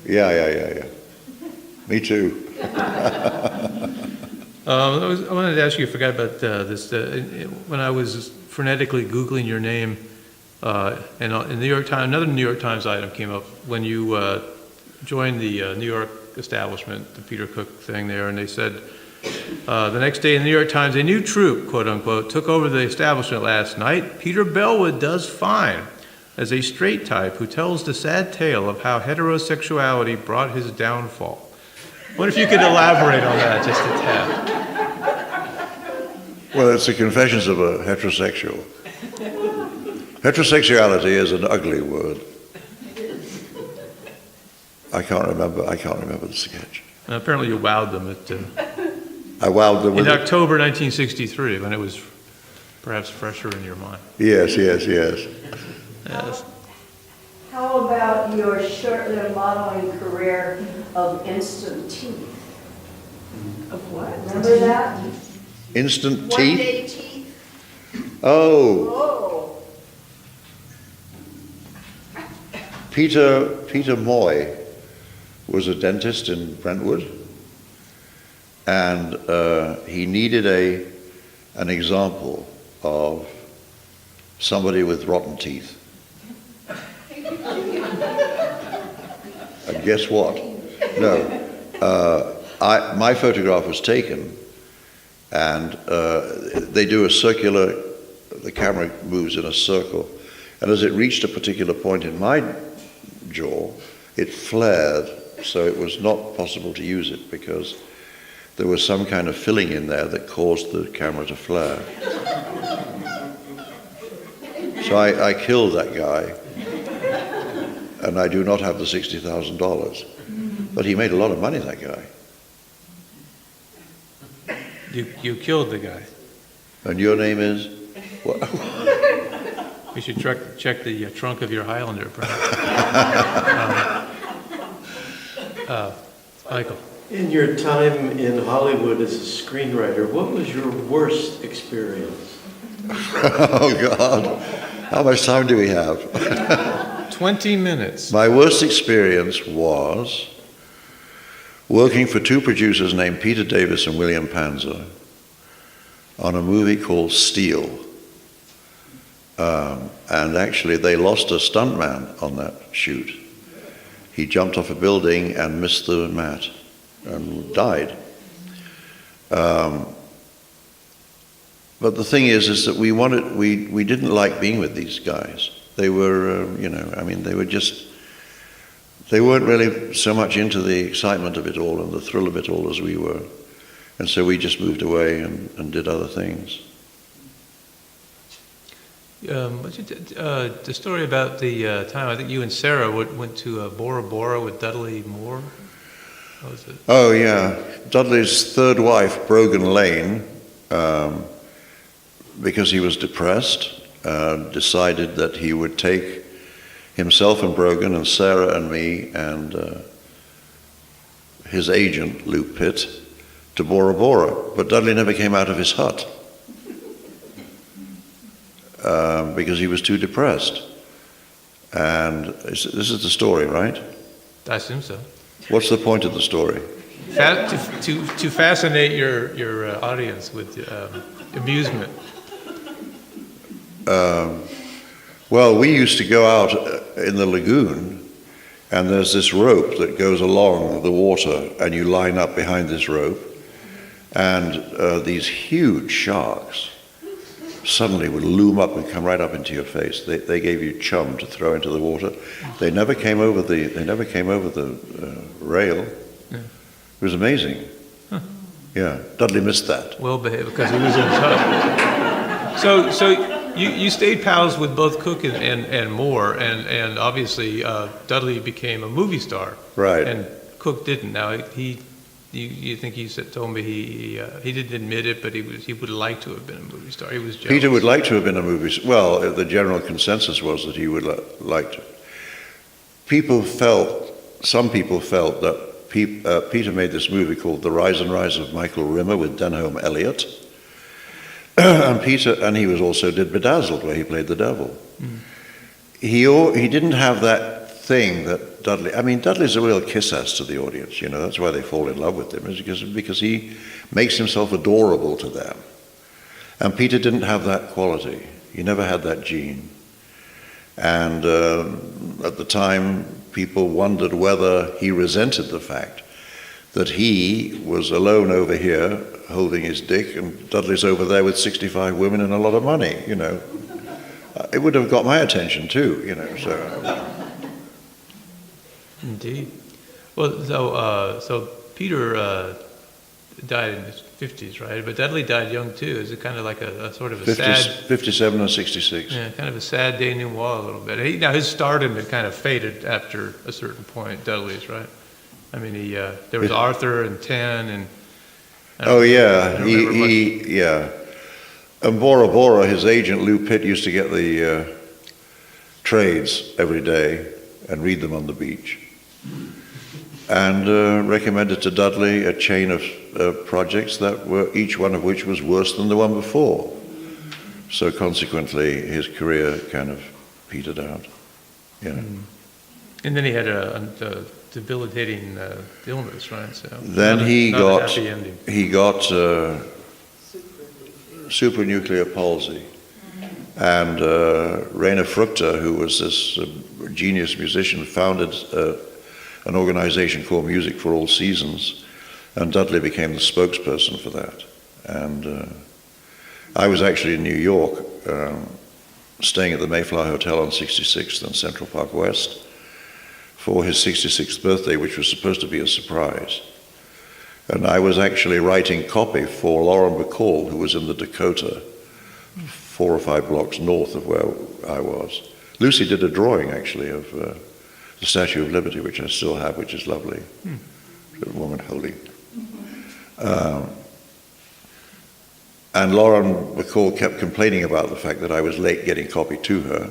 Yeah. Me too. I wanted to ask you, I forgot about this. When I was frenetically Googling your name, and in the New York Times, another New York Times item came up when you joined the New York establishment, the Peter Cook thing there, and they said, the next day in the New York Times, a new troupe, quote unquote, took over the establishment last night. Peter Bellwood does fine as a straight type who tells the sad tale of how heterosexuality brought his downfall. What if you could elaborate on that just a tad? Well, it's the confessions of a heterosexual. Heterosexuality is an ugly word. I can't remember the sketch. Apparently you wowed them I wowed them in with it. October 1963 when it was perhaps fresher in your mind. Yes. Yes. How about your short-lived modeling career of instant teeth? Of what? Remember that? Instant One teeth? day teeth? Oh, Oh, Peter Moy was a dentist in Brentwood, and he needed an example of somebody with rotten teeth. And guess what? No. My photograph was taken, and they do a circular, the camera moves in a circle, and as it reached a particular point in my jaw, it flared, so it was not possible to use it because there was some kind of filling in there that caused the camera to flare. So I killed that guy, and I do not have the $60,000. But he made a lot of money, that guy. You killed the guy. And your name is? What? You should check the trunk of your Highlander, perhaps. Michael. In your time in Hollywood as a screenwriter, what was your worst experience? Oh, God. How much time do we have? 20 minutes. My worst experience was working for two producers named Peter Davis and William Panzer on a movie called Steel. And actually, they lost a stuntman on that shoot. He jumped off a building and missed the mat and died. But the thing is that we didn't like being with these guys. They were, they weren't really so much into the excitement of it all and the thrill of it all as we were. And so we just moved away and did other things. The story about the time, I think you and Sarah went to Bora Bora with Dudley Moore. What was it? Oh, yeah. Dudley's third wife, Brogan Lane, because he was depressed decided that he would take himself and Brogan and Sarah and me and his agent, Lou Pitt, to Bora Bora. But Dudley never came out of his hut because he was too depressed. And this is the story, right? I assume so. What's the point of the story? To fascinate your audience with amusement. Well, we used to go out in the lagoon, and there's this rope that goes along the water, and you line up behind this rope, and these huge sharks suddenly would loom up and come right up into your face. They gave you chum to throw into the water. They never came over the rail. Yeah. It was amazing. Huh. Yeah, Dudley missed that. Well behaved because he was in touch. So you stayed pals with both Cook and Moore, and obviously Dudley became a movie star. Right. And Cook didn't. Now you think he told me he didn't admit it, but he would like to have been a movie star. He was jealous. Peter would like to have been a movie star. Well, the general consensus was that he would like to. Some people felt that Peter made this movie called The Rise and Rise of Michael Rimmer with Denholm Elliott. And he was also did Bedazzled, where he played the devil. Mm. He didn't have that thing that Dudley. I mean, Dudley's a real kiss-ass to the audience. That's why they fall in love with him, is because he makes himself adorable to them. And Peter didn't have that quality. He never had that gene. And at the time, people wondered whether he resented the fact that he was alone over here holding his dick, and Dudley's over there with 65 women and a lot of money. It would have got my attention too. So. Indeed. Well, so Peter died in his 50s, right? But Dudley died young too. Is it kind of like a sort of a 57 and 66. Yeah, kind of a sad denouement a little bit. Now his stardom had kind of faded after a certain point. Dudley's, right? I mean, there was Arthur and 10 and. Yeah. And Bora Bora, his agent Lou Pitt used to get the trades every day and read them on the beach, and recommended to Dudley a chain of projects that were each one of which was worse than the one before. So consequently, his career kind of petered out. And then he had a debilitating illness, right? So then he got supranuclear palsy, and Rainer Fruchter, who was this genius musician, founded an organization called Music for All Seasons, and Dudley became the spokesperson for that. And I was actually in New York, staying at the Mayflower Hotel on 66th and Central Park West for his 66th birthday, which was supposed to be a surprise. And I was actually writing copy for Lauren Bacall, who was in the Dakota, 4 or 5 blocks north of where I was. Lucy did a drawing, actually, of the Statue of Liberty, which I still have, which is lovely. A woman holding. And Lauren Bacall kept complaining about the fact that I was late getting copy to her.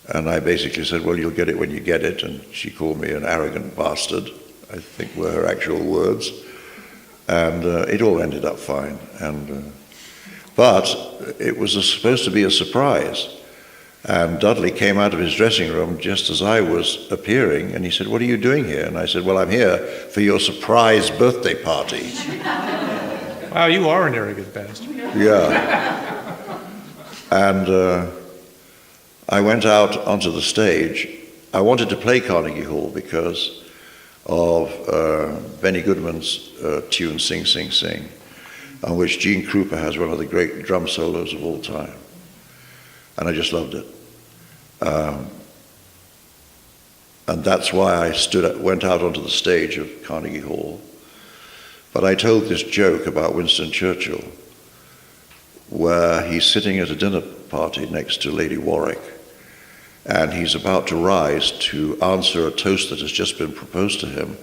And I basically said, well, you'll get it when you get it. And she called me an arrogant bastard, I think were her actual words. And it all ended up fine. But it was supposed to be a surprise. And Dudley came out of his dressing room just as I was appearing, and he said, what are you doing here? And I said, well, I'm here for your surprise birthday party. Wow, you are an arrogant bastard. Yeah. And I went out onto the stage. I wanted to play Carnegie Hall because of Benny Goodman's tune, Sing, Sing, Sing, on which Gene Krupa has one of the great drum solos of all time. And I just loved it. And that's why I went out onto the stage of Carnegie Hall. But I told this joke about Winston Churchill, where he's sitting at a dinner party next to Lady Warwick, and he's about to rise to answer a toast that has just been proposed to him.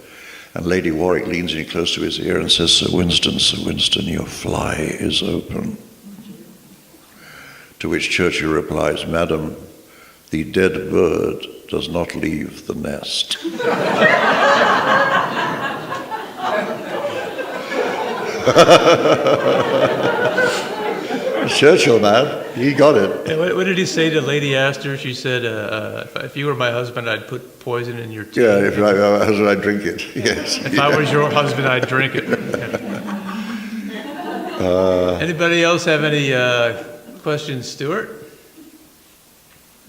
And Lady Warwick leans in close to his ear and says, Sir Winston, your fly is open. To which Churchill replies, "Madam, the dead bird does not leave the nest." Churchill, man, he got it. And what did he say to Lady Astor? She said, if you were my husband, I'd put poison in your tea. Yeah, if I drink it, yes. If I was your husband, I'd drink it. Anybody else have any questions, Stuart?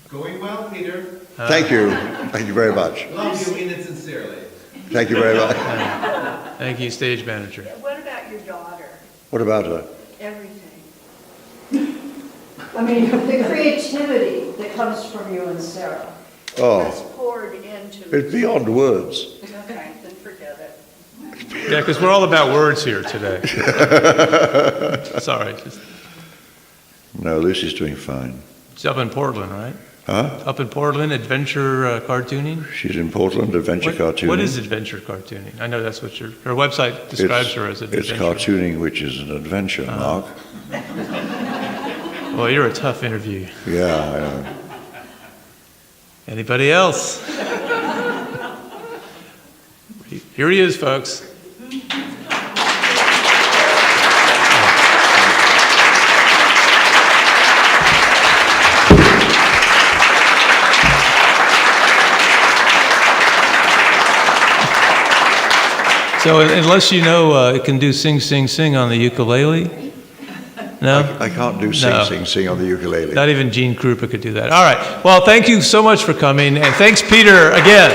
Going well, Peter. Thank you. Thank you very much. Love you, mean it sincerely. Thank you very much. Thank you, stage manager. What about your daughter? What about her? Everything. I mean, the creativity that comes from you and Sarah. Oh. That's poured into. It's beyond words. Okay, then forget it. Yeah, because we're all about words here today. Sorry. No, Lucy's doing fine. She's up in Portland, right? Huh? Up in Portland, adventure cartooning? She's in Portland, adventure cartooning. What is adventure cartooning? I know that's what her website describes her as an It's adventure. cartooning, which is an adventure, Mark. Well, you're a tough interview. Yeah, I know. Anybody else? Here he is, folks. So unless you know it can do sing, sing, sing on the ukulele? No? I can't do sing, No. sing, sing on the ukulele. Not even Gene Krupa could do that. All right. Well, thank you so much for coming, and thanks, Peter, again.